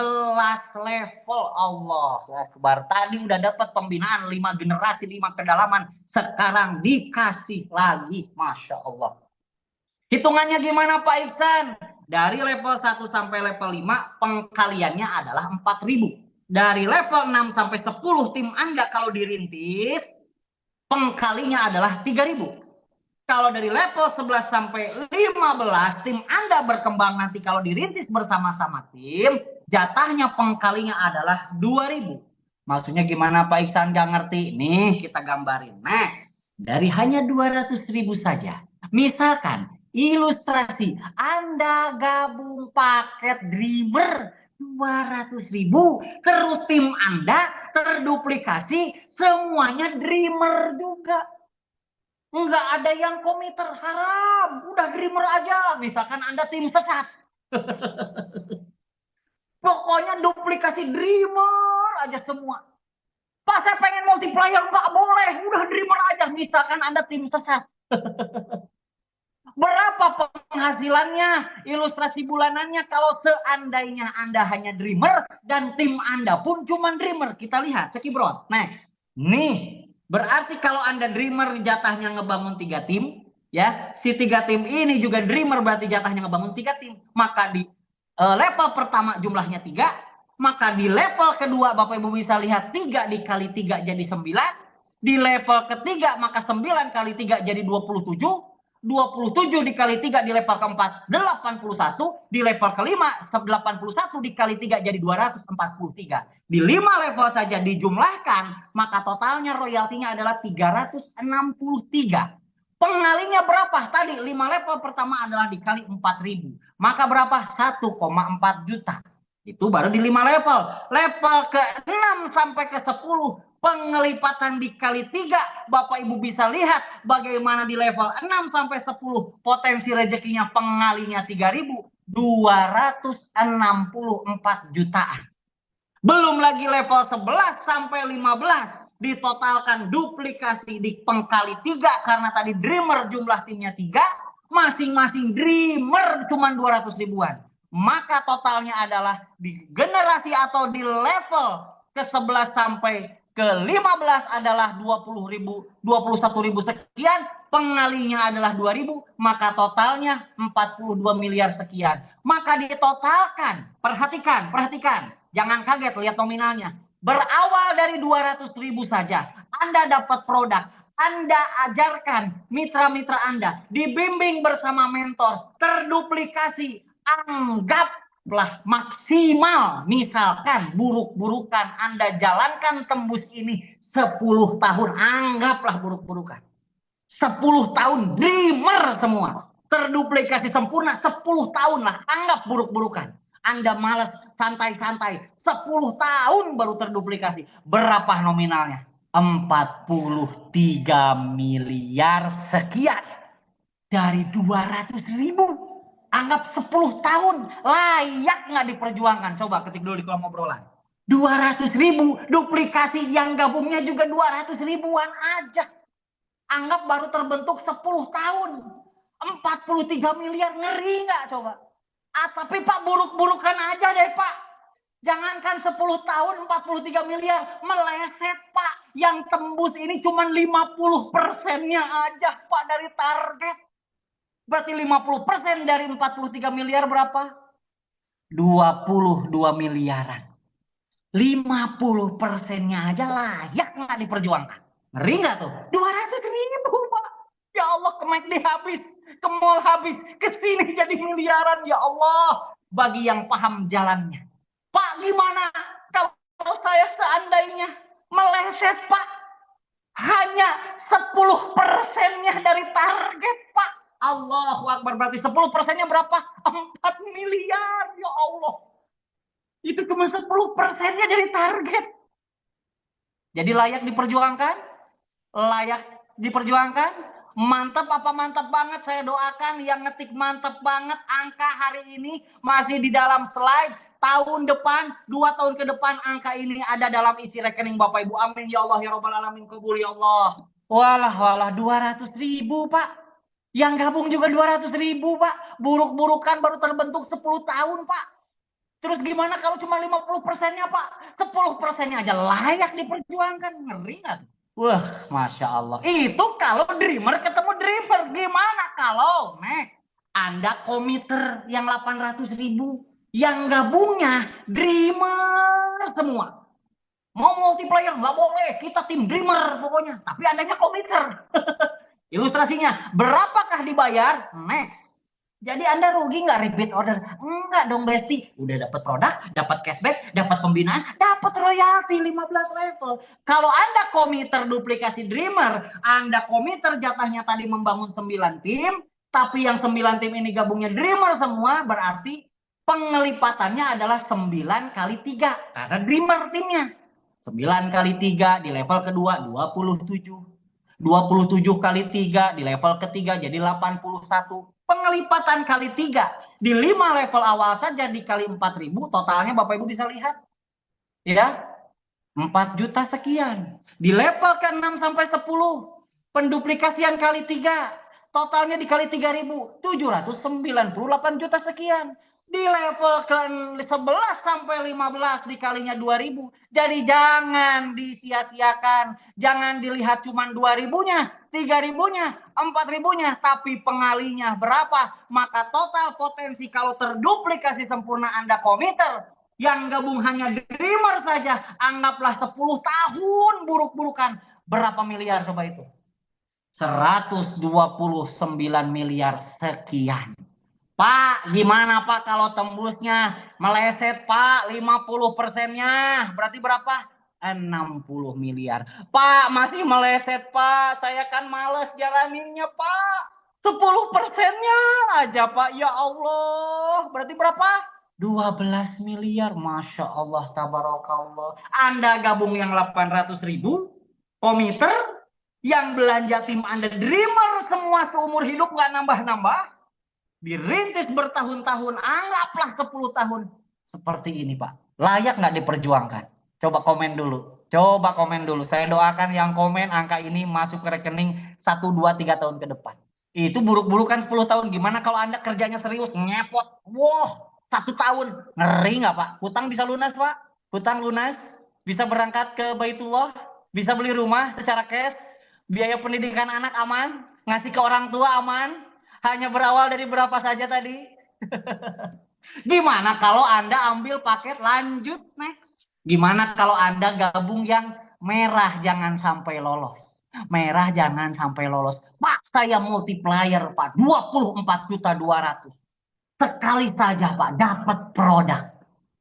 level. Allah Akbar. Tadi udah dapat pembinaan 5 generasi, 5 kedalaman. Sekarang dikasih lagi. Masya Allah. Hitungannya gimana Pak Iksan? Dari level 1 sampai level 5 pengkaliannya adalah 4.000. Dari level 6 sampai 10 tim Anda kalau dirintis, pengkalinya adalah 3.000. Kalau dari level 11 sampai 15 tim Anda berkembang nanti kalau dirintis bersama-sama tim, jatahnya pengkalinya adalah 2.000. Maksudnya gimana Pak Iksan, gak ngerti? Nih kita gambarin. Next, dari hanya 200.000 saja. Misalkan ilustrasi, Anda gabung paket dreamer 200.000, terus tim Anda terduplikasi semuanya dreamer juga. Enggak ada yang komiter, haram. Udah dreamer aja. Misalkan Anda tim sesat. Pokoknya duplikasi dreamer aja semua. Pak, saya pengen multiplier. Enggak boleh. Udah dreamer aja. Misalkan Anda tim sesat. Berapa penghasilannya? Ilustrasi bulanannya kalau seandainya Anda hanya dreamer dan tim Anda pun cuma dreamer. Kita lihat, cekibrot. Next. Nih. Berarti kalau Anda dreamer jatahnya ngebangun 3 tim, ya, si 3 tim ini juga dreamer berarti jatahnya ngebangun 3 tim. Maka di level pertama jumlahnya 3, maka di level kedua Bapak Ibu bisa lihat 3 dikali 3 jadi 9. Di level ketiga maka 9 kali 3 jadi 27. 27 dikali 3 di level keempat 81, di level kelima 81 dikali 3 jadi 243. Di 5 level saja dijumlahkan, maka totalnya royaltinya adalah 363. Pengalinya berapa? Tadi 5 level pertama adalah dikali 4.000. Maka berapa? 1,4 juta. Itu baru di 5 level. Level ke-6 sampai ke-10 pengelipatan dikali 3. Bapak Ibu bisa lihat bagaimana di level 6 sampai 10 potensi rezekinya pengalinya 3.264 jutaan. Belum lagi level 11 sampai 15 ditotalkan duplikasi di pengkali 3 karena tadi dreamer jumlah timnya 3, masing-masing dreamer cuma 200 ribuan. Maka totalnya adalah di generasi atau di level ke-11 sampai ke-15 adalah 21.000 sekian, pengalinya adalah 2.000, maka totalnya 42 miliar sekian. Maka ditotalkan, perhatikan, jangan kaget lihat nominalnya. Berawal dari 200.000 saja, Anda dapat produk, Anda ajarkan mitra-mitra Anda, dibimbing bersama mentor, terduplikasi, anggaplah maksimal, misalkan buruk-burukan Anda jalankan tembus ini 10 tahun, anggaplah buruk-burukan 10 tahun, dreamer semua terduplikasi sempurna 10 tahun lah, anggap buruk-burukan. Anda malas santai-santai 10 tahun baru terduplikasi. Berapa nominalnya? 43 miliar sekian dari 200.000. Anggap 10 tahun, layak nggak diperjuangkan? Coba ketik dulu di kolom obrolan. 200.000 duplikasi, yang gabungnya juga 200 ribuan aja. Anggap baru terbentuk 10 tahun. 43 miliar, ngeri nggak coba? Tapi Pak buruk-burukan aja deh Pak. Jangankan 10 tahun 43 miliar, meleset Pak. Yang tembus ini cuma 50%-nya aja Pak dari target. Berarti 50% dari 43 miliar berapa? 22 miliaran. 50%-nya aja layak nggak diperjuangkan? Ngeri nggak tuh? 200.000 Pak. Ya Allah, ke McD habis, ke mall habis, ke sini jadi miliaran. Ya Allah, bagi yang paham jalannya. Pak, gimana kalau saya seandainya meleset Pak? Hanya 10%-nya dari target Pak. Allahu Akbar, berarti 10%-nya berapa? 4 miliar, ya Allah. Itu cuma 10%-nya dari target. Jadi layak diperjuangkan? Layak diperjuangkan? Mantap apa mantap banget? Saya doakan yang ngetik mantap banget. Angka hari ini masih di dalam slide. Tahun depan, 2 tahun ke depan angka ini ada dalam isi rekening Bapak Ibu. Amin ya Allah ya Rabbal Alamin. Kabul ya Allah. Walah 200.000 Pak. Yang gabung juga 200.000 Pak. Buruk-burukan baru terbentuk 10 tahun Pak. Terus gimana kalau cuma 50%-nya Pak? 10%-nya aja layak diperjuangkan. Ngeri nggak tuh? Wah, Masya Allah. Itu kalau dreamer ketemu dreamer. Gimana kalau Anda komiter yang 800.000, yang gabungnya dreamer semua. Mau multiplayer nggak boleh, kita tim dreamer pokoknya. Tapi Andanya komiter. Ilustrasinya, berapakah dibayar? Jadi Anda rugi nggak repeat order? Enggak dong Besti. Udah dapat produk, dapat cashback, dapat pembinaan, dapat royalti 15 level. Kalau Anda komiter duplikasi dreamer, Anda komiter jatahnya tadi membangun 9 tim, tapi yang 9 tim ini gabungnya dreamer semua, berarti pengelipatannya adalah 9 kali 3. Karena dreamer timnya. 9 kali 3 di level kedua 27. 27 kali 3 di level ketiga jadi 81. Pengelipatan kali 3 di 5 level awal saja dikali 4.000, totalnya Bapak Ibu bisa lihat. Ya. 4 juta sekian. Di level ke-6 sampai 10, penduplikasian kali 3, totalnya dikali 3.000, 798 juta sekian. Di level ke-11 sampai 15 dikalinya 2.000. Jadi jangan disia-siakan. Jangan dilihat cuma 2.000-nya, 3.000-nya, 4.000-nya. Tapi pengalinya berapa? Maka total potensi kalau terduplikasi sempurna Anda komiter. Yang gabung hanya dreamer saja. Anggaplah 10 tahun buruk-burukan. Berapa miliar coba itu? 129 miliar sekian. Pak, gimana Pak kalau tembusnya meleset Pak 50%-nya? Berarti berapa? 60 miliar. Pak, masih meleset Pak. Saya kan males jalaninnya Pak. 10%-nya aja Pak. Ya Allah. Berarti berapa? 12 miliar. Masya Allah, tabarakallah. Anda gabung yang 800 ribu komiter, yang belanja tim Anda dreamer semua seumur hidup nggak nambah-nambah. Dirintis bertahun-tahun, anggaplah 10 tahun. Seperti ini Pak, layak nggak diperjuangkan? Coba komen dulu. Coba komen dulu. Saya doakan yang komen angka ini masuk ke rekening 1, 2, 3 tahun ke depan. Itu buruk-burukan 10 tahun. Gimana kalau Anda kerjanya serius, ngepot? Wah, 1 tahun. Ngeri nggak Pak? Hutang bisa lunas Pak? Hutang lunas? Bisa berangkat ke Baitullah? Bisa beli rumah secara cash? Biaya pendidikan anak aman? Ngasih ke orang tua aman? Hanya berawal dari berapa saja tadi? Gimana kalau Anda ambil paket lanjut next? Gimana kalau Anda gabung yang merah jangan sampai lolos? Merah jangan sampai lolos. Pak, saya multiplier Pak, 24.200.000. Sekali saja Pak, dapat produk.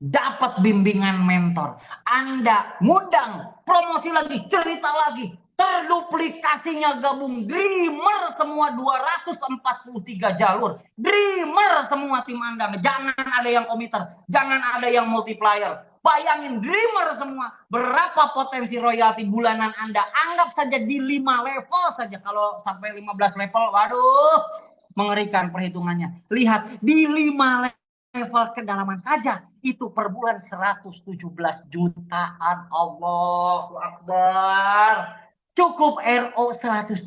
Dapat bimbingan mentor. Anda ngundang, promosi lagi, cerita lagi. Terduplikasinya gabung Dreamer semua 243 jalur. Dreamer semua tim Anda. Jangan ada yang komiter, jangan ada yang multiplier. Bayangin Dreamer semua. Berapa potensi royalti bulanan Anda? Anggap saja di 5 level saja. Kalau sampai 15 level, waduh, mengerikan perhitungannya. Lihat, di 5 level kedalaman saja itu per bulan 117 jutaan. Allahu Akbar. Cukup RO 175,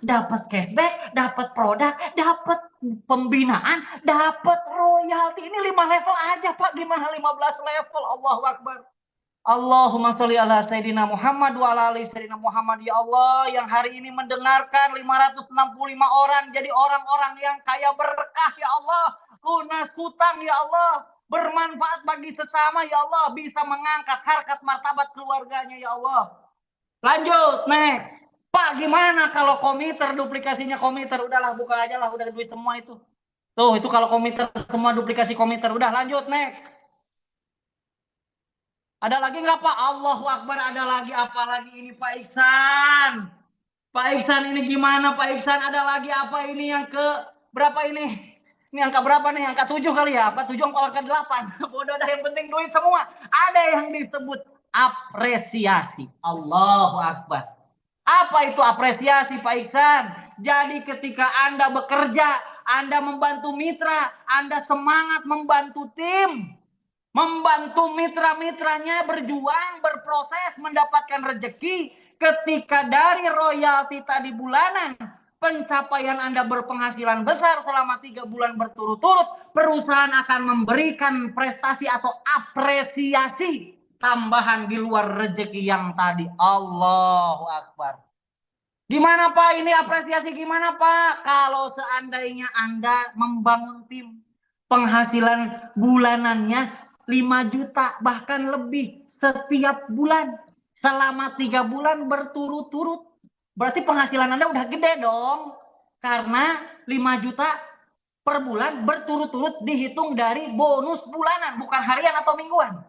dapat cashback, dapat produk, dapat pembinaan, dapat royalti. Ini 5 level aja Pak, gimana 15 level? Allahu Akbar. Allahumma sholli ala Sayyidina Muhammad wa ala ali Sayyidina Muhammad. Ya Allah, yang hari ini mendengarkan 565 orang jadi orang-orang yang kaya berkah ya Allah. Lunas hutang ya Allah. Bermanfaat bagi sesama ya Allah. Bisa mengangkat harkat martabat keluarganya ya Allah. Lanjut, next. Pak, gimana kalau komiter, duplikasinya komiter? Udahlah, buka aja lah, udah duit semua itu. Tuh, itu kalau komiter, semua duplikasi komiter. Udah, lanjut, next. Ada lagi nggak Pak? Allahu Akbar, ada lagi apa lagi ini Pak Iksan? Pak Iksan ini gimana Pak Iksan? Ada lagi apa ini yang ke berapa ini? Ini angka berapa nih? Angka 7 kali ya? Apa 7 angka 8? Bodoh dah, yang penting duit semua. Ada yang disebut apresiasi. Allahu Akbar. Apa itu apresiasi Pak Iksan? Jadi ketika Anda bekerja, Anda membantu mitra, Anda semangat membantu tim, membantu mitra-mitranya berjuang, berproses, mendapatkan rezeki. Ketika dari royalti tadi bulanan, pencapaian Anda berpenghasilan besar selama 3 bulan berturut-turut, perusahaan akan memberikan prestasi atau apresiasi tambahan di luar rezeki yang tadi. Allahu Akbar. Gimana Pak ini apresiasi gimana Pak? Kalau seandainya Anda membangun tim, penghasilan bulanannya 5 juta bahkan lebih setiap bulan selama 3 bulan berturut-turut. Berarti penghasilan Anda udah gede dong. Karena 5 juta per bulan berturut-turut dihitung dari bonus bulanan, bukan harian atau mingguan.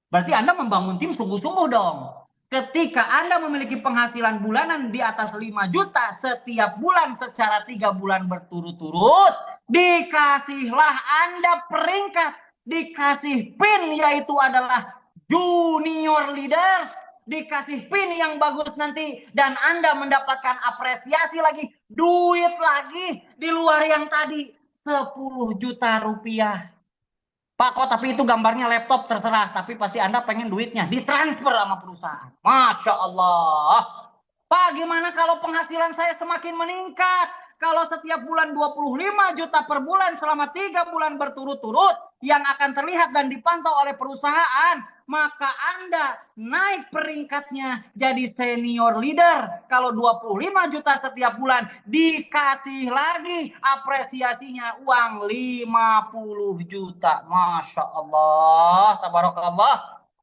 Berarti Anda membangun tim sungguh-sungguh dong. Ketika Anda memiliki penghasilan bulanan di atas 5 juta setiap bulan secara 3 bulan berturut-turut, dikasihlah Anda peringkat, dikasih pin yaitu adalah junior leaders, dikasih pin yang bagus nanti, dan Anda mendapatkan apresiasi lagi, duit lagi di luar yang tadi 10 juta rupiah. Pak, kok tapi itu gambarnya laptop, terserah. Tapi pasti Anda pengen duitnya ditransfer sama perusahaan. Masya Allah. Pak, gimana kalau penghasilan saya semakin meningkat? Kalau setiap bulan 25 juta per bulan selama 3 bulan berturut-turut yang akan terlihat dan dipantau oleh perusahaan, maka Anda naik peringkatnya jadi senior leader. Kalau 25 juta setiap bulan, dikasih lagi apresiasinya uang 50 juta. Masya Allah, tabarakallah.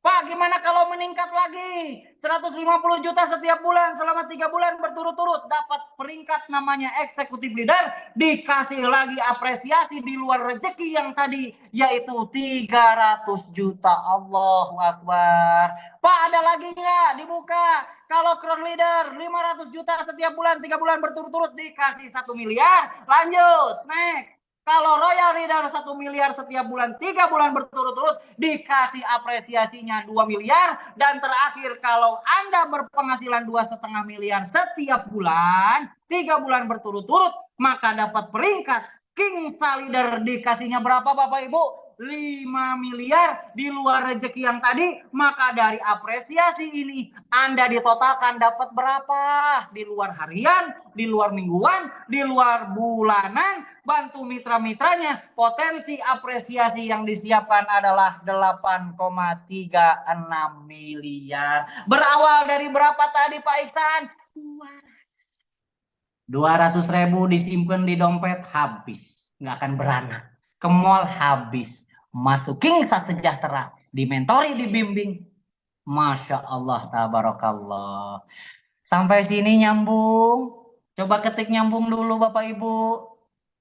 Pak, gimana kalau meningkat lagi? 150 juta setiap bulan selama 3 bulan berturut-turut. Dapat peringkat namanya eksekutif leader. Dikasih lagi apresiasi di luar rezeki yang tadi. Yaitu 300 juta. Allahu Akbar. Pak, ada lagi nggak? Dibuka. Kalau crown leader 500 juta setiap bulan 3 bulan berturut-turut dikasih 1 miliar. Lanjut. Next. Kalau Royal Leader 1 miliar setiap bulan 3 bulan berturut-turut dikasih apresiasinya 2 miliar. Dan terakhir kalau Anda berpenghasilan 2,5 miliar setiap bulan 3 bulan berturut-turut maka dapat peringkat King Leader. Dikasihnya berapa Bapak Ibu? 5 miliar di luar rezeki yang tadi. Maka dari apresiasi ini Anda ditotalkan dapat berapa? Di luar harian, di luar mingguan, di luar bulanan. Bantu mitra-mitranya. Potensi apresiasi yang disiapkan adalah 8,36 miliar. Berawal dari berapa tadi Pak Iksan? 200.000 disimpan di dompet habis. Nggak akan beranak. Ke mall habis. Masuk King Sejahtera. Dimentori, dibimbing. Masya Allah, tabarakallah. Sampai sini nyambung. Coba ketik nyambung dulu Bapak Ibu.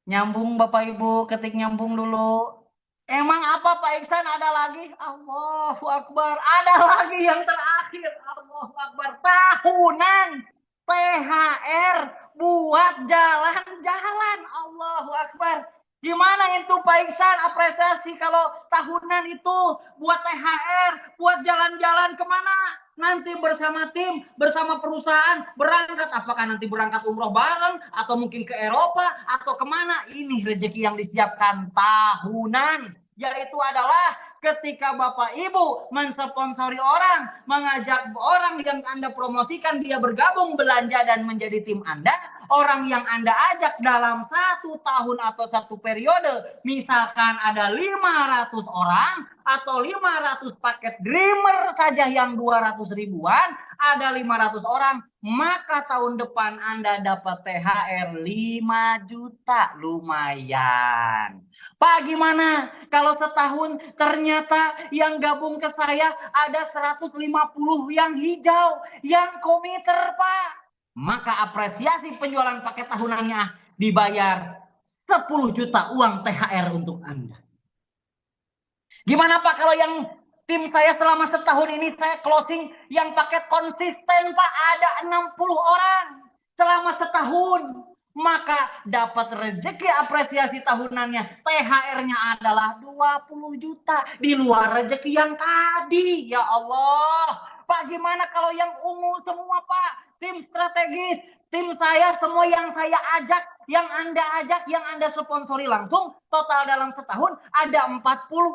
Nyambung Bapak Ibu, ketik nyambung dulu. Emang apa Pak Iksan? Ada lagi? Allahu Akbar. Ada lagi yang terakhir. Allahu Akbar. Tahunan THR buat jalan-jalan. Allahu Akbar. Gimana itu Pak Iksan apresiasi kalau tahunan itu buat THR, buat jalan-jalan kemana? Nanti bersama tim, bersama perusahaan, berangkat. Apakah nanti berangkat umroh bareng, atau mungkin ke Eropa, atau kemana? Ini rezeki yang disiapkan tahunan. Yaitu adalah ketika Bapak Ibu mensponsori orang, mengajak orang yang Anda promosikan, dia bergabung belanja dan menjadi tim Anda. Orang yang Anda ajak dalam 1 tahun atau 1 periode, misalkan ada 500 orang atau 500 paket Dreamer saja yang 200 ribuan, ada 500 orang, maka tahun depan Anda dapat THR 5 juta. Lumayan. Pak, gimana kalau setahun ternyata yang gabung ke saya ada 150 yang hijau, yang komiter Pak? Maka apresiasi penjualan paket tahunannya dibayar 10 juta uang THR untuk Anda. Gimana Pak kalau yang tim saya selama setahun ini saya closing yang paket konsisten Pak ada 60 orang selama setahun. Maka dapat rezeki apresiasi tahunannya THR-nya adalah 20 juta di luar rezeki yang tadi. Ya Allah. Pak, gimana kalau yang ungu semua Pak? Tim strategis, tim saya semua yang saya ajak, yang Anda ajak, yang Anda sponsori langsung, total dalam setahun ada 40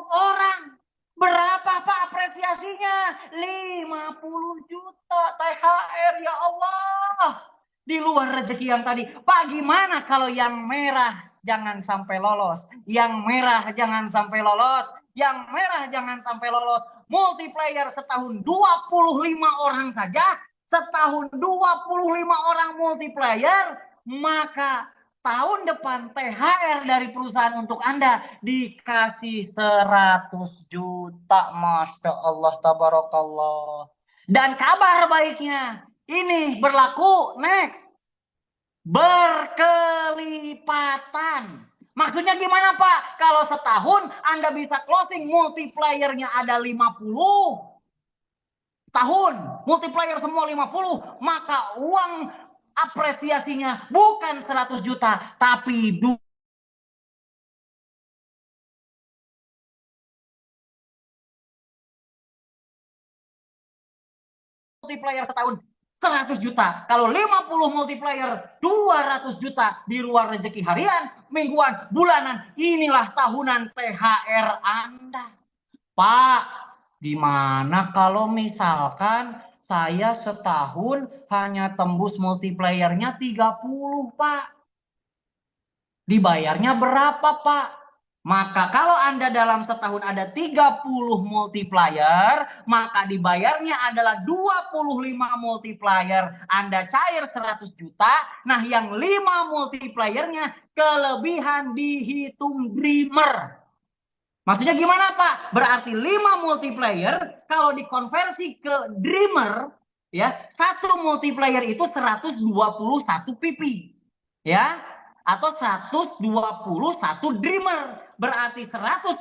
orang. Berapa Pak apresiasinya? 50 juta THR, ya Allah. Di luar rezeki yang tadi. Pak, gimana kalau yang merah jangan sampai lolos? Yang merah jangan sampai lolos. Yang merah jangan sampai lolos. Multiplayer setahun 25 orang saja. Setahun 25 orang multiplayer. Maka tahun depan THR dari perusahaan untuk Anda dikasih 100 juta. Masya Allah, tabarakallah. Dan kabar baiknya, ini berlaku next. Berkelipatan. Maksudnya gimana Pak? Kalau setahun Anda bisa closing multiplier-nya ada 50. Tahun multiplier semua 50, maka uang apresiasinya bukan 100 juta tapi multiplier setahun 100 juta. Kalau 50 multiplier 200 juta di luar rezeki harian, mingguan, bulanan. Inilah tahunan THR Anda. Pak, gimana kalau misalkan saya setahun hanya tembus multiplayernya 30 Pak? Dibayarnya berapa Pak? Maka kalau Anda dalam setahun ada 30 multiplier, maka dibayarnya adalah 25 multiplier. Anda cair 100 juta, nah yang 5 multipliernya kelebihan dihitung Dreamer. Maksudnya gimana Pak? Berarti 5 multiplayer kalau dikonversi ke Dreamer, ya, satu multiplayer itu 121 pipi, ya, atau 121 Dreamer. Berarti 121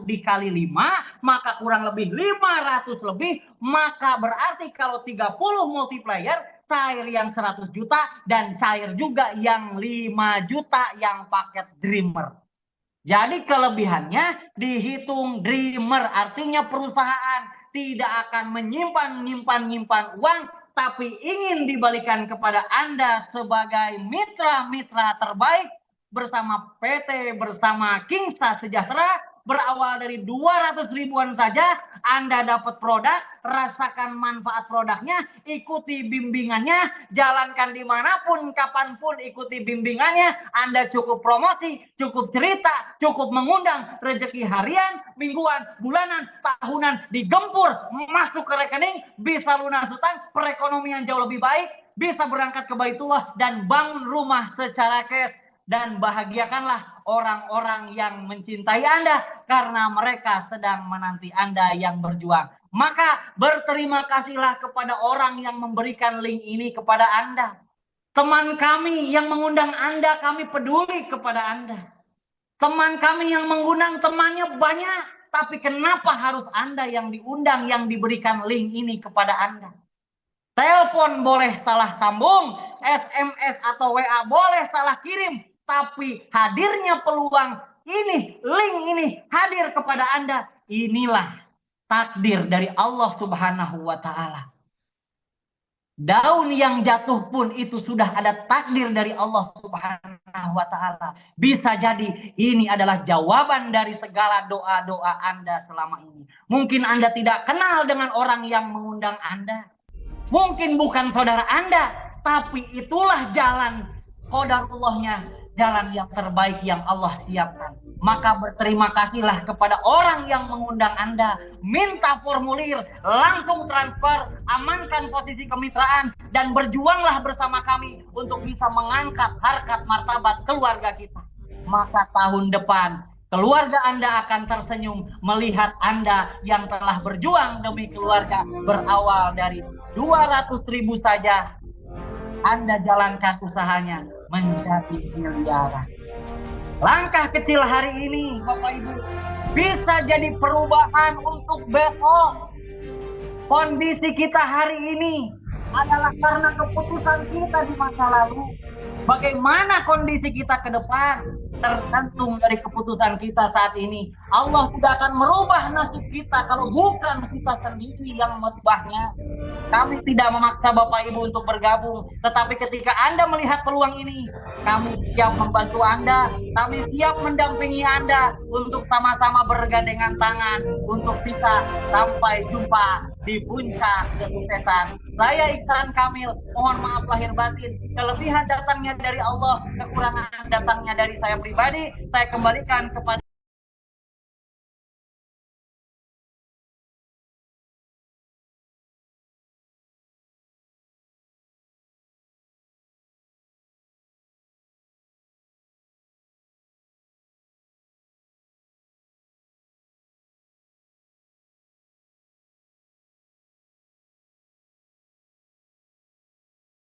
dikali 5, maka kurang lebih 500 lebih, maka berarti kalau 30 multiplayer, cair yang 100 juta dan cair juga yang 5 juta yang paket Dreamer. Jadi kelebihannya dihitung Dreamer, artinya perusahaan tidak akan menyimpan uang, tapi ingin dibalikan kepada Anda sebagai mitra-mitra terbaik bersama PT, bersama Kingsa Sejahtera. Berawal dari 200 ribuan saja, Anda dapat produk, rasakan manfaat produknya, ikuti bimbingannya, jalankan dimanapun, kapanpun ikuti bimbingannya. Anda cukup promosi, cukup cerita, cukup mengundang, rezeki harian, mingguan, bulanan, tahunan digempur, masuk ke rekening, bisa lunas hutang, perekonomian jauh lebih baik, bisa berangkat ke Baitullah dan bangun rumah secara cash. Dan bahagiakanlah orang-orang yang mencintai Anda karena mereka sedang menanti Anda yang berjuang. Maka berterima kasihlah kepada orang yang memberikan link ini kepada Anda. Teman kami yang mengundang Anda, kami peduli kepada Anda. Teman kami yang mengundang temannya banyak, tapi kenapa harus Anda yang diundang, yang diberikan link ini kepada Anda? Telepon boleh salah sambung, SMS atau WA boleh salah kirim, tapi hadirnya peluang ini, link ini hadir kepada Anda. Inilah takdir dari Allah Subhanahu wa Ta'ala. Daun yang jatuh pun itu sudah ada takdir dari Allah Subhanahu wa Ta'ala. Bisa jadi ini adalah jawaban dari segala doa-doa Anda selama ini. Mungkin Anda tidak kenal dengan orang yang mengundang Anda. Mungkin bukan saudara Anda, tapi itulah jalan qadarullahnya, jalan yang terbaik yang Allah siapkan. Maka berterima kasihlah kepada orang yang mengundang Anda. Minta formulir, langsung transfer, amankan posisi kemitraan, dan berjuanglah bersama kami untuk bisa mengangkat harkat martabat keluarga kita. Maka tahun depan keluarga Anda akan tersenyum melihat Anda yang telah berjuang demi keluarga. Berawal dari 200 ribu saja, Anda jalankan usahanya menjadi miliaran. Langkah kecil hari ini, Bapak Ibu, bisa jadi perubahan untuk besok. Kondisi kita hari ini adalah karena keputusan kita di masa lalu. Bagaimana kondisi kita ke depan tergantung dari keputusan kita saat ini. Allah tidak akan merubah nasib kita kalau bukan kita sendiri yang merubahnya. Kami tidak memaksa Bapak Ibu untuk bergabung, tetapi ketika Anda melihat peluang ini, kami siap membantu Anda, kami siap mendampingi Anda untuk sama-sama bergandengan tangan untuk bisa sampai jumpa di puncak kesuksesan. Saya Ihsan Kamil, mohon maaf lahir batin, kelebihan datangnya dari Allah, kekurangan datangnya dari saya pribadi. Saya kembalikan kepada